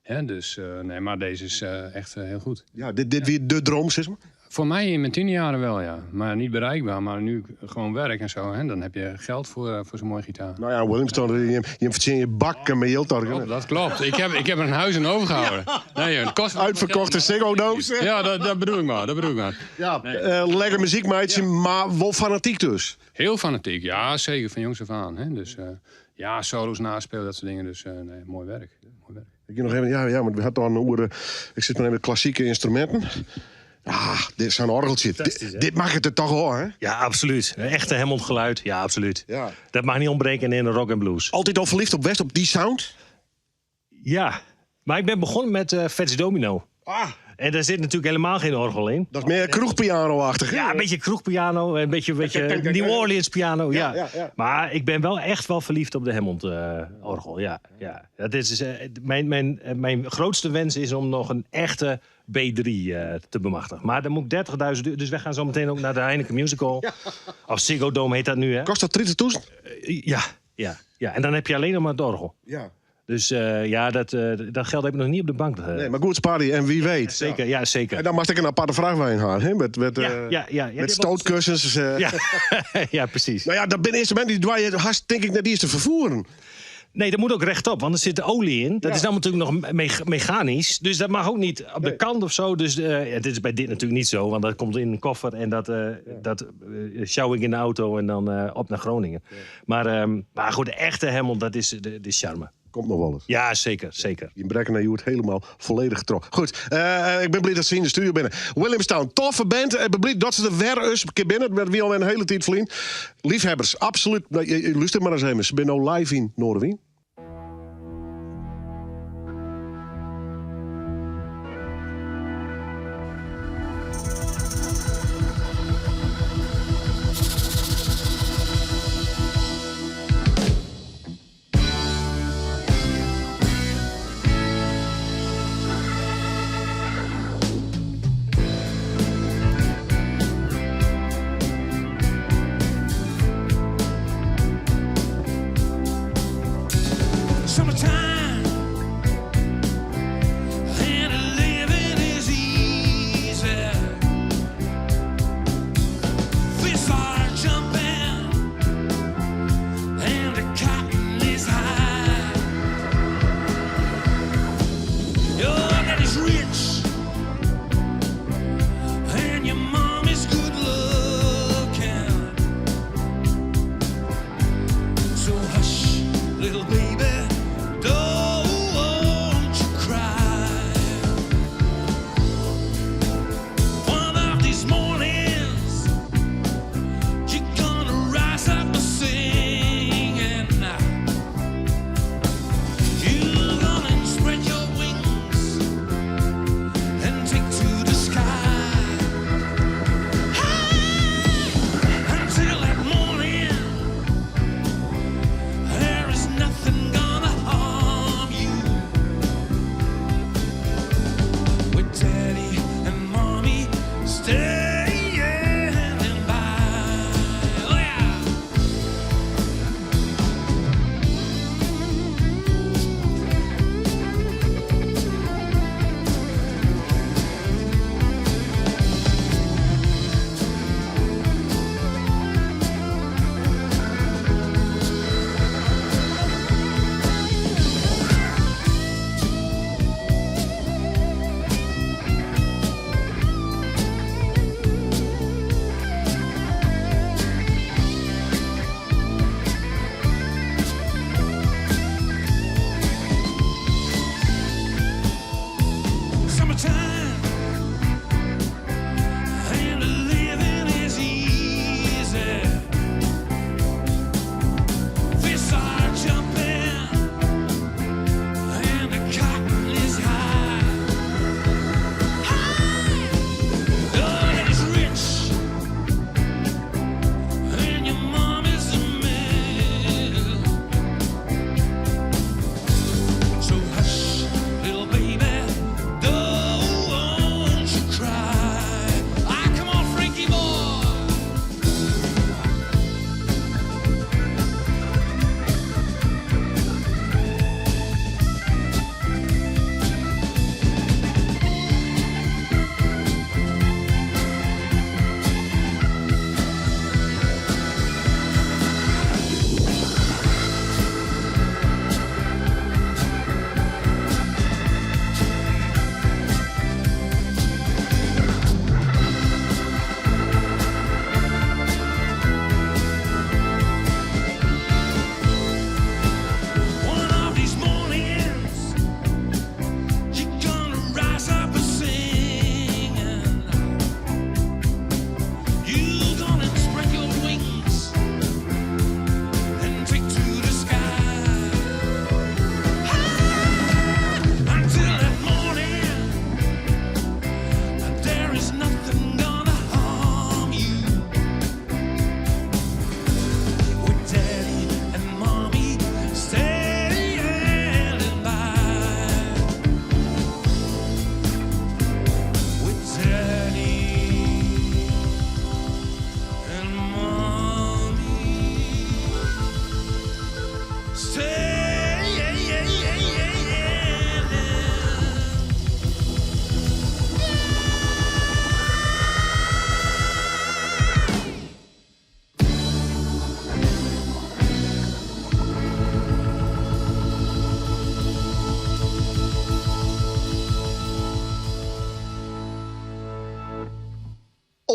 Ja, dus nee, maar deze is echt heel goed. Ja, dit weer de droom, zeg maar? Voor mij in mijn 10 jaren wel, ja. Maar niet bereikbaar. Maar nu gewoon werk en zo. Hè? Dan heb je geld voor zo'n mooie gitaar. Nou ja, Williamstown, je verdient je bakken met heel target. Dat klopt. Ik heb er een huis in overgehouden. Ja. Nee, het kost uitverkochte Ziggo-doos. Ja, dat bedoel ik maar. Ja, nee. Lekker muziekmeidje, maar wel fanatiek dus. Heel fanatiek, ja, zeker. Van jongs af aan. Hè? Dus solo's naspelen, dat soort dingen. Dus nee, mooi werk. Ik nog even, ja, maar we hadden al een oren. Ik zit maar even met klassieke instrumenten. Dit is zo'n orgeltje. Dit mag het er toch wel, hè? Ja, absoluut. Een echte Hammond-geluid. Ja, absoluut. Ja. Dat mag niet ontbreken in een rock en blues. Altijd al verliefd op West, op die sound? Ja, maar ik ben begonnen met Fats Domino. En daar zit natuurlijk helemaal geen orgel in. Dat is meer kroegpiano-achtig. Ja, een beetje kroegpiano, een beetje New Orleans piano. Ja. Maar ik ben wel echt verliefd op de Hammond-orgel. Ja. Dat is, mijn grootste wens is om nog een echte B3 te bemachtigen. Maar dan moet ik 30.000 €. Dus we gaan zo meteen ook naar de Heineken Musical. Ja. Of Ziggo Dome heet dat nu, hè? Kost dat 30.000? Ja. En dan heb je alleen nog maar het orgel. Ja. Dus dat geld heb ik nog niet op de bank. Nee, maar goed Sparry en wie weet. Zeker, ja, zeker. En dan mag ik een aparte vraag bij gaan, hè? Met stootkussens. Ja, precies. Nou ja, dat ben instrumenten die doe je haast, denk ik, net eerst te vervoeren. Nee, dat moet ook rechtop, want er zit olie in. Dat is dan natuurlijk nog mechanisch. Dus dat mag ook niet op de kant of zo. Dus het is bij dit natuurlijk niet zo, want dat komt in een koffer en dat sjouw ik in de auto en dan op naar Groningen. Ja. Maar goed, de echte Hemmel, dat is de charme. Komt nog wel eens. Ja, zeker, zeker. Je brekken naar je het helemaal volledig getrokken. Goed, ik ben blij dat ze in de studio binnen. Williamstown, toffe band. Ik ben blij dat ze er weer eens binnen. Dat we al een hele tijd vliegen. Liefhebbers, absoluut. Nou, luister maar eens even. Ze zijn nou live in Noorderwien.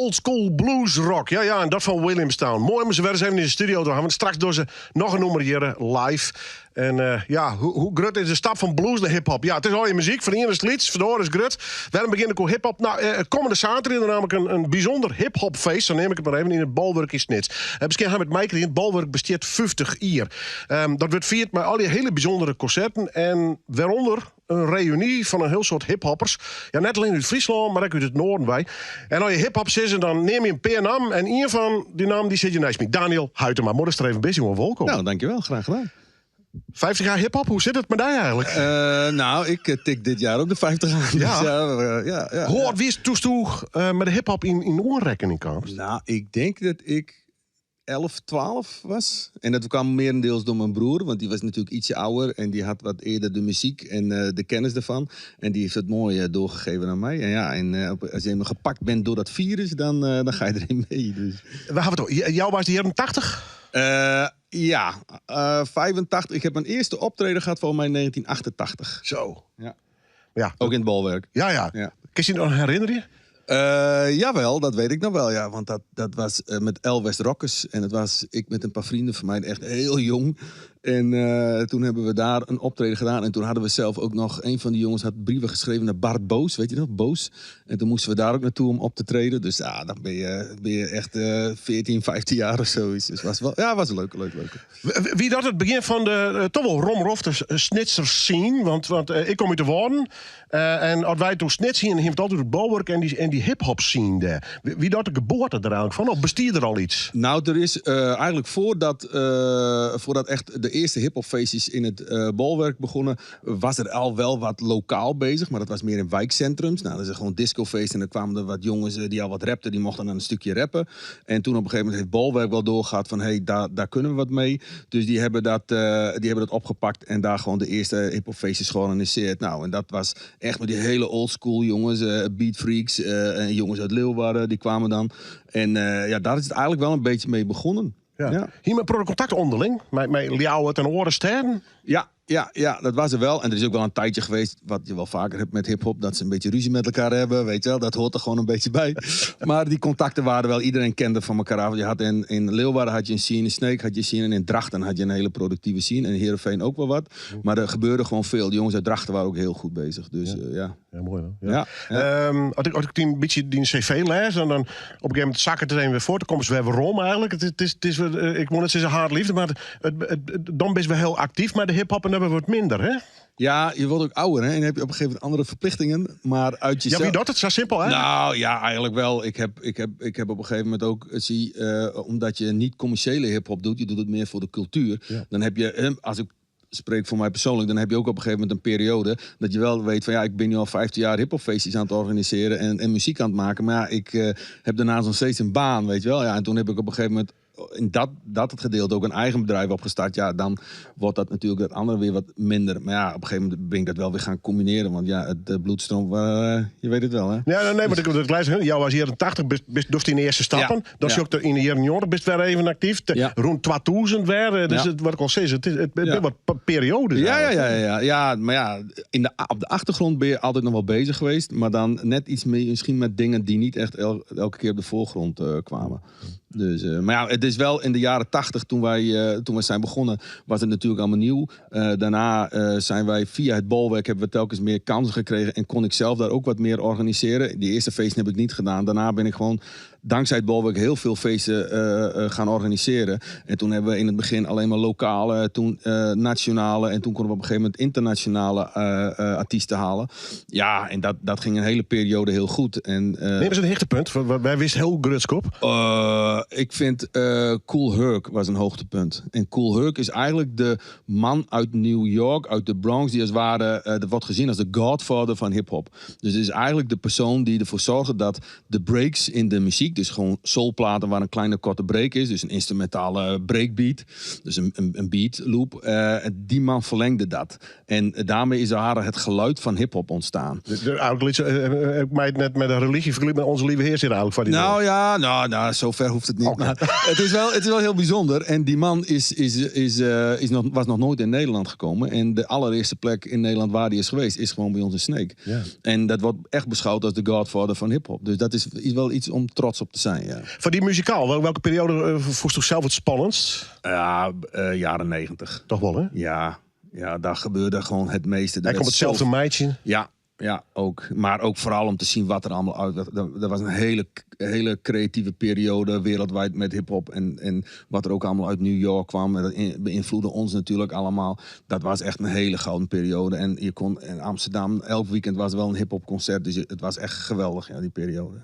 old school blues rock. Ja, en dat van Williamstown. Mooi om ze weer eens even in de studio te hebben. Straks door ze nog een nummer hier live. En hoe groot is de stap van blues naar hip-hop? Ja, het is al je muziek. Van hier is het lied, vandoor is grut. Waarom begin ik ook hip-hop? Nou, komende zaterdag is er namelijk een bijzonder hip-hop feest. Dan neem ik het maar even in het Bolwerk in Snits. Misschien gaan we met Mike in het Bolwerk besteedt 50 jaar. Dat wordt vierd met al die hele bijzondere concerten. En waaronder een reunie van een heel soort hiphoppers. Ja, net alleen uit Friesland, maar ook uit het noorden bij. En als je hiphop zit, dan neem je een PNAM. En een van die naam die zit je naast me. Daniel Huytema. Moeder streven best, jongen. Welkom. Nou, dankjewel. Graag gedaan. 50 jaar hiphop, hoe zit het met jou eigenlijk? Nou, ik tik dit jaar ook de 50 aan. Ja. Dus Hoor, wie is toe met de hiphop in oorrekening kwam? Nou, ik denk dat ik 11, 12 was. En dat kwam merendeels door mijn broer, want die was natuurlijk ietsje ouder. En die had wat eerder de muziek en de kennis ervan. En die heeft het mooi doorgegeven aan mij. En als je helemaal gepakt bent door dat virus, dan ga je erin mee. Dus. Waar hebben we het over? Jou was de jaren 80? 85. Ik heb mijn eerste optreden gehad voor mij in 1988. Zo. Ja. Ook in het Bolwerk. Ja. Kun je je nog herinneren? Jawel, dat weet ik nog wel, ja. Want dat was met El West Rockers. En het was ik met een paar vrienden van mij, echt heel jong. En toen hebben we daar een optreden gedaan. En toen hadden we zelf ook nog... Een van die jongens had brieven geschreven naar Bart Boos. Weet je nog? Boos. En toen moesten we daar ook naartoe om op te treden. Dus ja, dan ben je echt 14, 15 jaar of zoiets. Dus was leuk. Wie dat het begin van de toch wel romrofte snitser scene? Want ik kom uit de Woorden. En als wij toen snits zien, heeft altijd het Bolwerk en die hip-hop scene daar. Wie dat de geboorte er eigenlijk van? Of bestiert er al iets? Nou, er is eigenlijk voordat echt de eerste hiphopfeestjes in het Bolwerk begonnen, was er al wel wat lokaal bezig, maar dat was meer in wijkcentrums. Nou, dat is gewoon discofeest en er kwamen er wat jongens die al wat rapten, die mochten dan een stukje rappen. En toen op een gegeven moment heeft Bolwerk wel doorgehad van, hey, daar kunnen we wat mee. Dus die hebben dat opgepakt en daar gewoon de eerste hiphopfeestjes georganiseerd. Nou, en dat was echt met die hele oldschool jongens, beatfreaks, en jongens uit Leeuwarden, die kwamen dan. En daar is het eigenlijk wel een beetje mee begonnen. Ja. Hier met contact onderling, met Ljouwert en Orenstern. Ja, dat was er wel. En er is ook wel een tijdje geweest, wat je wel vaker hebt met hiphop, dat ze een beetje ruzie met elkaar hebben, weet je wel. Dat hoort er gewoon een beetje bij. Maar die contacten waren wel, iedereen kende van elkaar af. Je had in Leeuwarden had je een scene, in Sneek had je een scene en in Drachten had je een hele productieve scene. En in Heerenveen ook wel wat. Maar er gebeurde gewoon veel. De jongens uit Drachten waren ook heel goed bezig. Dus ja. Ja, mooi hoor. Ja. Als ik een beetje die cv lees, en dan op een gegeven moment zakken het er een weer voor, dan komen ze weer waarom eigenlijk. Het is ik moet het zeggen hard liefde, maar dan ben je wel heel actief met de hiphop en dan hebben we wat minder, hè? Ja, je wordt ook ouder, hè? En dan heb je op een gegeven moment andere verplichtingen, maar uit jezelf... Ja, wie dat? Het is zo simpel, hè? Nou, ja, eigenlijk wel. Ik heb op een gegeven moment ook... omdat je niet commerciële hiphop doet, je doet het meer voor de cultuur. Ja. Dan heb je, als ik spreek voor mij persoonlijk, dan heb je ook op een gegeven moment een periode dat je wel weet van, ja, ik ben nu al 15 jaar hiphopfeestjes aan het organiseren en muziek aan het maken, maar ja, ik heb daarnaast nog steeds een baan, weet je wel. Ja, en toen heb ik op een gegeven moment in dat het gedeelte ook een eigen bedrijf opgestart. Ja, dan wordt dat natuurlijk dat andere weer wat minder. Maar ja, op een gegeven moment ben ik dat wel weer gaan combineren. Want ja, het bloedstroom, je weet het wel, hè? Ja, nee, maar ik luister, jou was jaren 80, best in de eerste stappen. Ja, dan je ook in de jaren 90 best weer even actief. Rond 2000 weer. Dus het, wat ik al zei, het wat periodes. Ja, maar ja, op de achtergrond ben je altijd nog wel bezig geweest. Maar dan net iets meer, misschien met dingen die niet echt elke keer op de voorgrond kwamen. Dus, maar ja, het is wel in de jaren 80, toen wij zijn begonnen, was het natuurlijk allemaal nieuw. Daarna zijn wij via het Bolwerk hebben we telkens meer kansen gekregen en kon ik zelf daar ook wat meer organiseren. Die eerste feesten heb ik niet gedaan. Daarna ben ik gewoon dankzij het Bolwerk heel veel feesten gaan organiseren. En toen hebben we in het begin alleen maar lokale, toen nationale en toen konden we op een gegeven moment internationale artiesten halen. Ja, en dat ging een hele periode heel goed. En, dat is een hoogtepunt. Wij wisten heel Grutskop. Ik vind Kool Herc was een hoogtepunt. En Kool Herc is eigenlijk de man uit New York, uit de Bronx, die als ware, dat wordt gezien als de godfather van hip-hop. Dus het is eigenlijk de persoon die ervoor zorgde dat de breaks in de muziek, dus gewoon soulplaten waar een kleine korte break is, dus een instrumentale breakbeat, dus een beat loop, die man verlengde dat. En daarmee is er het geluid van hip-hop ontstaan. Ik mij net met een religie vergelijken met onze lieve heer zit eigenlijk van die nou, zover hoeft het niet. Okay. Maar het is wel heel bijzonder. En die man was nog nooit in Nederland gekomen. En de allereerste plek in Nederland waar die is geweest, is gewoon bij ons in Sneek. Ja. En dat wordt echt beschouwd als de godfather van hip-hop. Dus dat is wel iets om trots trots op te zijn, ja. Van die muzikaal, welke periode voest u zelf het spannendst? Ja, jaren 90. Toch wel, hè? Ja, daar gebeurde gewoon het meeste. Hij komt hetzelfde meidje. Ja, ook. Maar ook vooral om te zien wat er allemaal uit... Dat was een hele creatieve periode wereldwijd met hiphop. En wat er ook allemaal uit New York kwam. En dat beïnvloedde ons natuurlijk allemaal. Dat was echt een hele gouden periode. En je kon in Amsterdam, elk weekend was wel een hiphop concert. Dus het was echt geweldig, ja, die periode.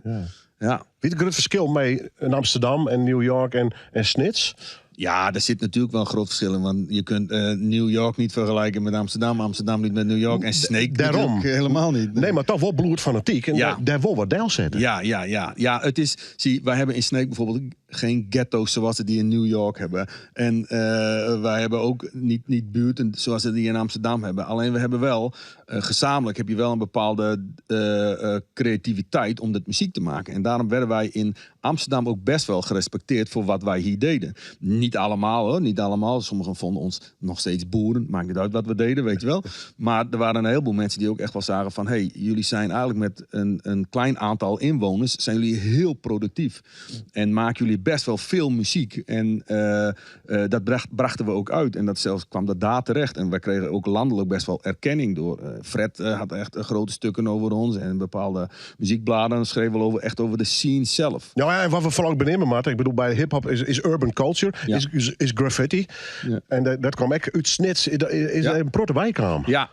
Ja. Weet je het verschil mee in Amsterdam en New York en Snits? Ja, er zit natuurlijk wel een groot verschil in. Want je kunt New York niet vergelijken met Amsterdam. Amsterdam niet met New York. En Snake daarom helemaal niet. Nee, maar toch wel bloed fanatiek. En daar wil wat deel zetten. Ja, het is... Zie, wij hebben in Snake bijvoorbeeld geen ghetto's zoals ze die in New York hebben. En wij hebben ook niet buurten zoals ze die in Amsterdam hebben. Alleen we hebben wel... gezamenlijk heb je wel een bepaalde creativiteit om dit muziek te maken. En daarom werden wij in Amsterdam ook best wel gerespecteerd voor wat wij hier deden. Niet allemaal hoor, niet allemaal. Sommigen vonden ons nog steeds boeren. Maakt niet uit wat we deden, weet je wel. Maar er waren een heleboel mensen die ook echt wel zagen van... hey, jullie zijn eigenlijk met een klein aantal inwoners... zijn jullie heel productief. En maken jullie best wel veel muziek. En dat brachten we ook uit. En dat zelfs kwam dat daar terecht. En wij kregen ook landelijk best wel erkenning door... Fred had echt grote stukken over ons. En bepaalde muziekbladen schreven wel echt over de scene zelf. Ja, en wat we vooral ook benieuwen, Maarten. Ik bedoel, bij hip-hop is urban culture, is graffiti. Ja. En dat kwam echt uit Snits. Is een protte wijkraam. Ja,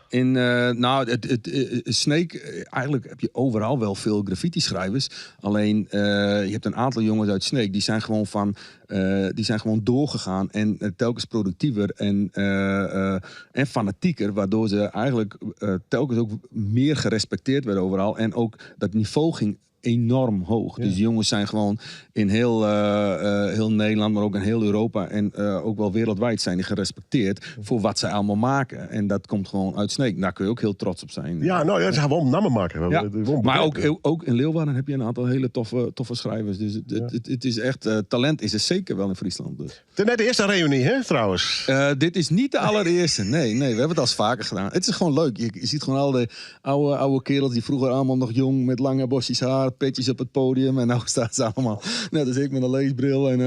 Snake, eigenlijk heb je overal wel veel graffiti-schrijvers. Alleen, je hebt een aantal jongens uit Snake, die zijn gewoon doorgegaan. En telkens productiever en fanatieker. Waardoor ze eigenlijk telkens ook meer gerespecteerd werden overal. En ook dat niveau ging enorm hoog. Ja. Dus die jongens zijn gewoon in heel Nederland, maar ook in heel Europa en ook wel wereldwijd zijn die gerespecteerd voor wat zij allemaal maken. En dat komt gewoon uit Snake. Daar kun je ook heel trots op zijn. Ja, nou ja, ze gaan wel namen maken. Ja. Maar ook in Leeuwarden heb je een aantal hele toffe schrijvers. Dus het is echt, talent is er zeker wel in Friesland. Dus. Het is net de eerste reunie, hè, trouwens? Dit is niet de allereerste. Nee, we hebben het al vaker gedaan. Het is gewoon leuk. Je ziet gewoon al de oude kerels die vroeger allemaal nog jong met lange bosjes haar, petjes op het podium. En nou staan ze allemaal net als ik met een leesbril. En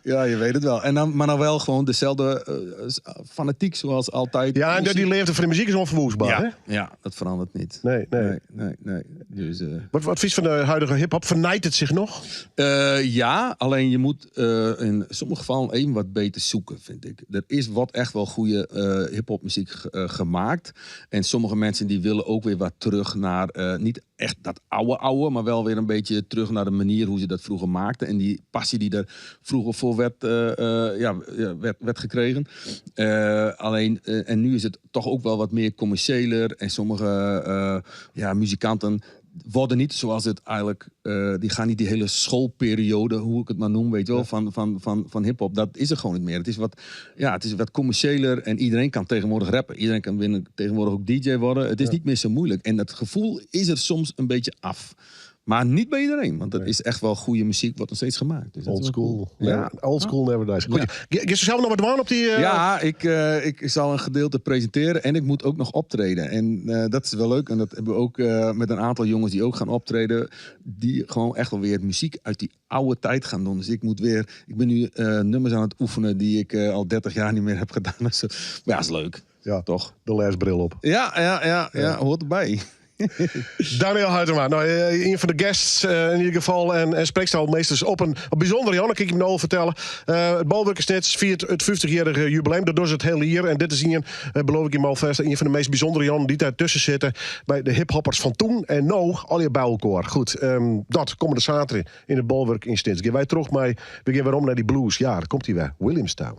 ja, je weet het wel. En maar nou wel gewoon dezelfde fanatiek zoals altijd. Ja, en die leefde van de muziek is onverwoestbaar, hè? Ja, dat verandert niet. Nee. Dus, wat vies van de huidige hip-hop? Vernijdt het zich nog? Ja, alleen je moet in sommige gevallen even wat beter zoeken, vind ik. Er is echt wel goede hip-hop muziek gemaakt. En sommige mensen die willen ook weer wat terug naar niet echt dat oude, maar wel weer een beetje terug naar de manier hoe ze dat vroeger maakten. En die passie die er vroeger voor werd gekregen. Alleen, en nu is het toch ook wel wat meer commerciëler. En sommige muzikanten worden niet zoals het eigenlijk... die gaan niet die hele schoolperiode, hoe ik het maar noem, weet je wel, van hiphop. Dat is er gewoon niet meer. Het is wat commerciëler en iedereen kan tegenwoordig rappen. Iedereen kan tegenwoordig ook DJ worden. Het is niet meer zo moeilijk. En dat gevoel is er soms een beetje af. Maar niet bij iedereen, want dat is echt wel goede muziek, wordt nog steeds gemaakt. Dus old school. Cool. Ja. Old school never dies. Goed, je zelf nog wat waan op die... Ja, ik zal een gedeelte presenteren en ik moet ook nog optreden. En dat is wel leuk. En dat hebben we ook met een aantal jongens die ook gaan optreden. Die gewoon echt wel weer muziek uit die oude tijd gaan doen. Dus ik ben nu nummers aan het oefenen die ik al 30 jaar niet meer heb gedaan. Dus, maar ja, is leuk. Ja, toch? De lesbril op. Ja, hoort erbij. Daniel Huytema, een van de guests in ieder geval en spreekstalmeesters op een bijzondere Jan, kan ik je nou vertellen. Het Bolwerkersnits viert het 50-jarige jubileum, dat doet het hele jaar. En dit is hier, beloof ik je alvast, een van de meest bijzondere Jan die daar tussen zitten bij de hiphoppers van toen en nou, al je bij elkaar. Goed, dat komende zaterdag in het Bolwerk in Snits. Gaan wij terug mee, we gaan weer om naar die blues. Ja, daar komt hij weer, Williamstown.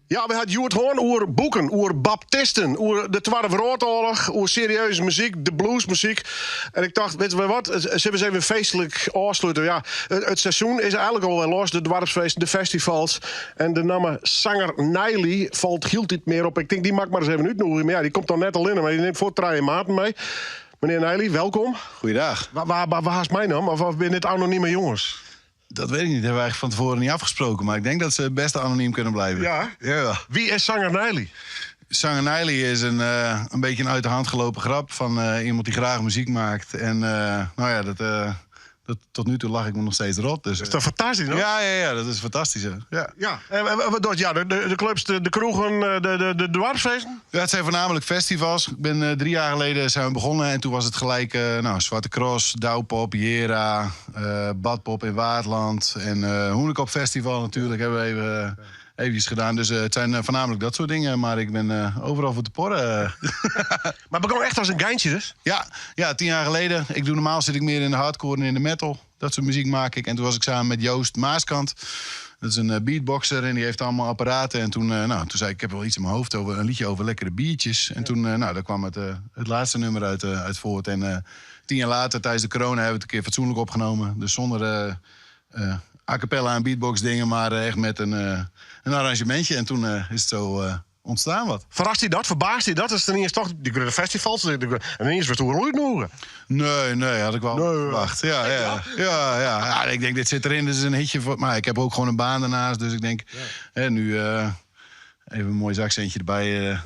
Ja, we hadden Joert Hoorn over boeken, over baptisten, over de Tweede Wereldoorlog, over serieuze muziek, de bluesmuziek. En ik dacht, weet je wat, ze hebben even feestelijk afsluiten. Ja, het seizoen is eigenlijk al wel los, de dwarpsfeesten, de festivals. En de naam zanger Nijli hield dit meer op. Ik denk, die maakt maar eens even uitnodigen. Maar ja, die komt dan net al in, maar die neemt voor 3 maanden mee. Meneer Nijli, welkom. Goeiedag. Waar is mijn naam? Of ben je dit anonieme jongens? Dat weet ik niet, dat hebben we eigenlijk van tevoren niet afgesproken. Maar ik denk dat ze best anoniem kunnen blijven. Ja? Ja. Wie is zanger Nijli? Zanger Nijli is een beetje een uit de hand gelopen grap van iemand die graag muziek maakt. En nou ja, tot nu toe lach ik me nog steeds rot. Dus, is dat fantastisch, hoor? Ja, dat is fantastisch. Hè? Ja. De clubs, de kroegen, de dwarfsfeesten? Ja, het zijn voornamelijk festivals. Ik ben 3 jaar geleden zijn we begonnen en toen was het gelijk Zwarte Cross, Douwpop, Jera, Badpop in Waardland en Hoenekop Festival natuurlijk hebben we eventjes gedaan. Dus het zijn voornamelijk dat soort dingen, maar ik ben overal voor te porren. Maar begon echt als een geintje dus? Ja, 10 jaar geleden. Normaal zit ik meer in de hardcore en in de metal. Dat soort muziek maak ik. En toen was ik samen met Joost Maaskant. Dat is een beatboxer en die heeft allemaal apparaten. En toen zei ik heb wel iets in mijn hoofd over een liedje over lekkere biertjes. En toen daar kwam het laatste nummer uit voort. En 10 jaar later, tijdens de corona, hebben we het een keer fatsoenlijk opgenomen. Dus zonder a cappella en beatbox dingen, maar echt met een arrangementje. En toen is het zo ontstaan wat. Verrast hij dat? Verbaast hij dat? Dat is ten eerste toch de festivals en ineens werd er nooit. Nee, had ik wel verwacht. Ja, ik denk, dit zit erin, dit is een hitje voor. Maar ik heb ook gewoon een baan daarnaast, dus ik denk, nu even een mooi zakcentje erbij.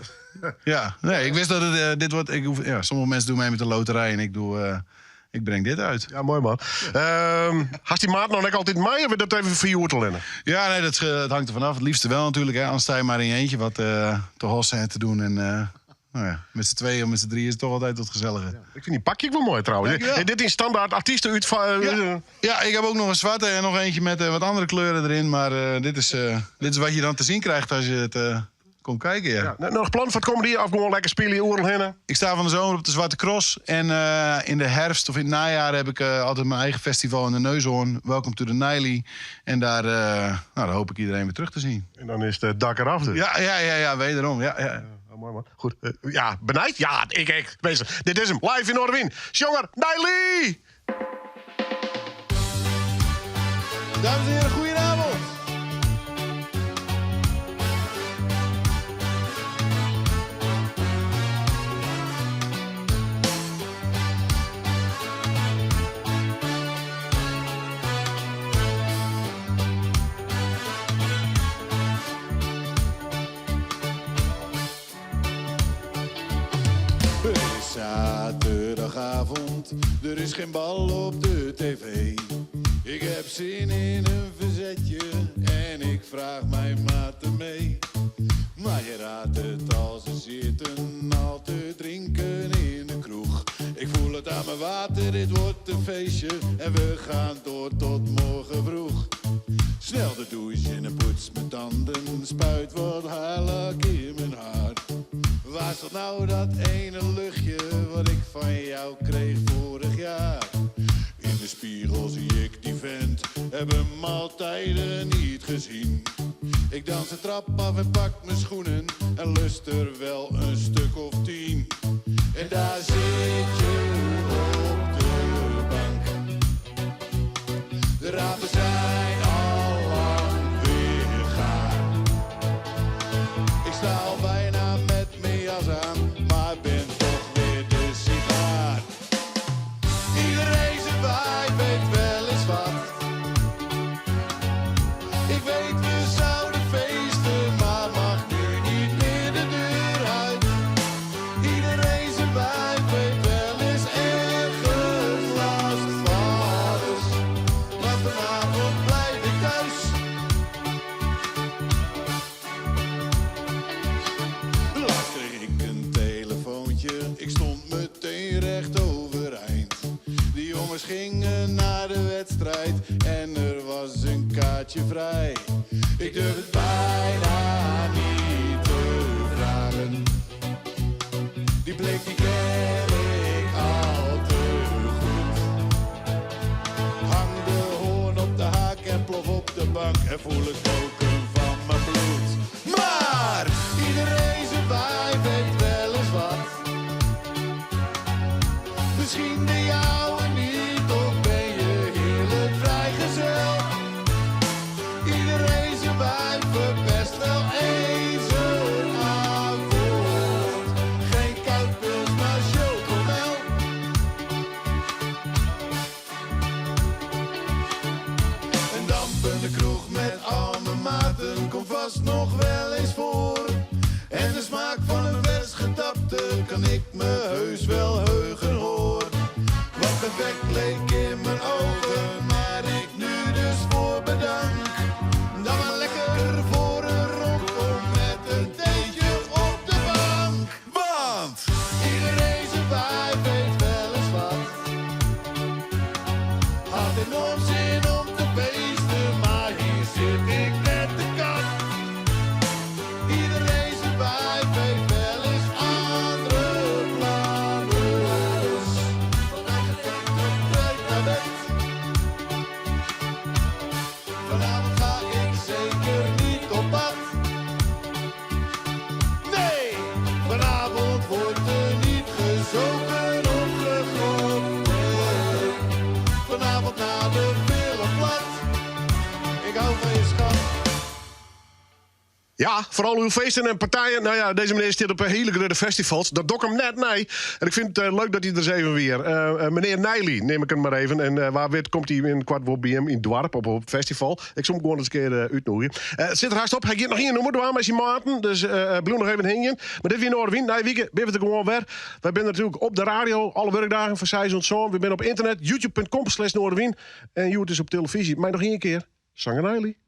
Ik wist dat het dit wordt. Sommige mensen doen mee met de loterij en ik breng dit uit. Ja, mooi man. Had die maat nog net altijd mee of dat even voor jou te lenen? Ja, nee, dat hangt er vanaf. Het liefste wel natuurlijk. Hè. Anders sta je maar in je eentje wat te hossen en te doen. En met z'n tweeën of met z'n drieën is het toch altijd wat gezelliger. Ja. Ik vind die pakje ook wel mooi trouwens. Dit is standaard artiesten uit. Ja, ik heb ook nog een zwarte en nog eentje met wat andere kleuren erin. Maar dit is wat je dan te zien krijgt als je het komt kijken. Ja. Nog plan voor het komende jaar of gewoon lekker spelen in Oerl? Ik sta van de zomer op de Zwarte Cross. En in de herfst of in het najaar heb ik altijd mijn eigen festival in de Neushoorn. Welcome to the Nijli. En daar hoop ik iedereen weer terug te zien. En dan is het dak eraf dus. Ja, wederom. Ja. Mooi man. Goed. Benijd? Ja, ik. Dit is hem. Live in Noorderwien. Zanger Nijli! Dames en heren, goedenavond. Zaterdagavond, er is geen bal op de tv. Ik heb zin in een verzetje en ik vraag mijn maten mee. Maar je raadt het als ze zitten al te drinken in de kroeg. Ik voel het aan mijn water, dit wordt een feestje en we gaan door tot morgen vroeg. Snel de douche en poets mijn tanden, spuit wat haarlak in mijn haar. Waar staat nou dat ene luchtje wat ik van jou kreeg vorig jaar? In de spiegel zie ik die vent, heb hem al tijden niet gezien. Ik dans de trap af en pak mijn schoenen en lust er wel een stuk of 10. En daar zit je op de bank. De rapen zijn al lang weer gaan. Ik sta al bijna met mijn jas aan, maar ben toch weer de sigaar. Iedereen zijn wij weet wel eens wat. Ik weet we zouden feesten, maar mag nu niet meer de deur uit. Iedereen zijn wij weet wel eens ergens last van alles. Maar vanavond blijf ik thuis. Laatst kreeg ik een telefoontje, ik stond meteen recht overeind. Die jongens gingen naar de wedstrijd en er was een kaartje vrij. Ik durf het bijna niet te vragen. Die blik die ken ik al te goed. Hang de hoorn op de haak en plof op de bank en voel het koken van mijn bloed. Maar kan ik me heus wel heugen hoor. Wat perfect leek in mijn ogen, maar ik nu dus voor bedank. Dan maar lekker voor een rondom met een theetje op de bank. Want iedereen zijn wijf weet wel eens wat. Had enorm zin om te feesten, maar hier zit ik met de kat. Iedereen zijn wijf heeft wel eens andere plannen. Vandaag gevecht op tijd naar bed. Vanavond ga ik zeker niet op pad. Nee, vanavond wordt er niet gezopen of gegokt. Nee. Vanavond naar de filmplat. Ik hou van je schat. Ja, vooral uw feesten en partijen. Nou ja, deze meneer zit op een hele grote festivals. Dat dok hem net nee. En ik vind het leuk dat hij er eens even weer. Meneer Nijli, neem ik hem maar even. En waar weet komt hij in kwart voor bij hem in het dorp op het festival. Ik zal hem gewoon eens een keer uitnodigen. Zit er haast op. Hij gaat nog hier noemen. Doe aan met zijn maten. Dus blijf nog even hingen. Maar dit weer Noorderwien. Nee, wieken. Ben we er gewoon weer. Wij zijn natuurlijk op de radio. Alle werkdagen van Seizoen Zoon. We zijn op internet. youtube.com/Noorderwien. En YouTube is op televisie. Maar nog een keer. Zanger Nijli.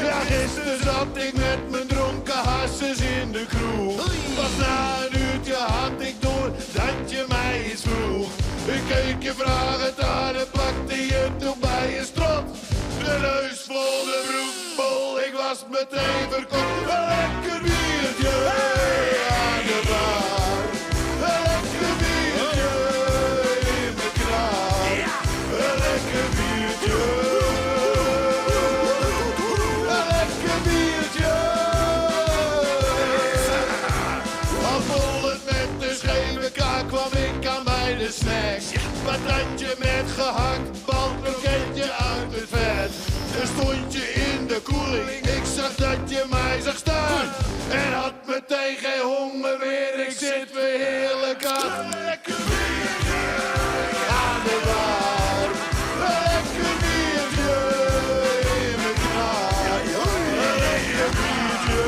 Ja, gisteren zat ik met mijn dronken hassers in de kroeg. Pas na een uurtje had ik door dat je mij iets vroeg. Ik keek je vragend aan en pakte je toen bij je strot. De neus vol, de broek vol, ik was meteen verkocht. Een lekker biertje aan de bar. Een lekker biertje in mijn kraag. Een lekker biertje. Een lekker biertje. Al vol het met de scheve kaak kwam ik aan bij de snacks. Patatje met gehakt, balkroketje uit het vet. Een stondje in de koeling, ik zag dat je mij zag staan. En had meteen geen honger meer, ik zit weer heerlijk aan. Een lekker biertje aan de bar. Een lekker biertje in mijn kraag. Een lekker biertje.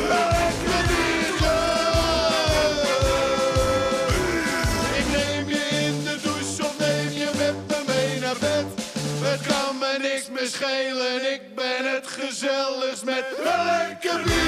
Een lekker biertje. Ik neem je in de douche of neem je met me mee naar bed. Het kan me niks meer schelen, ik ben het gezelligst met een lekker bier.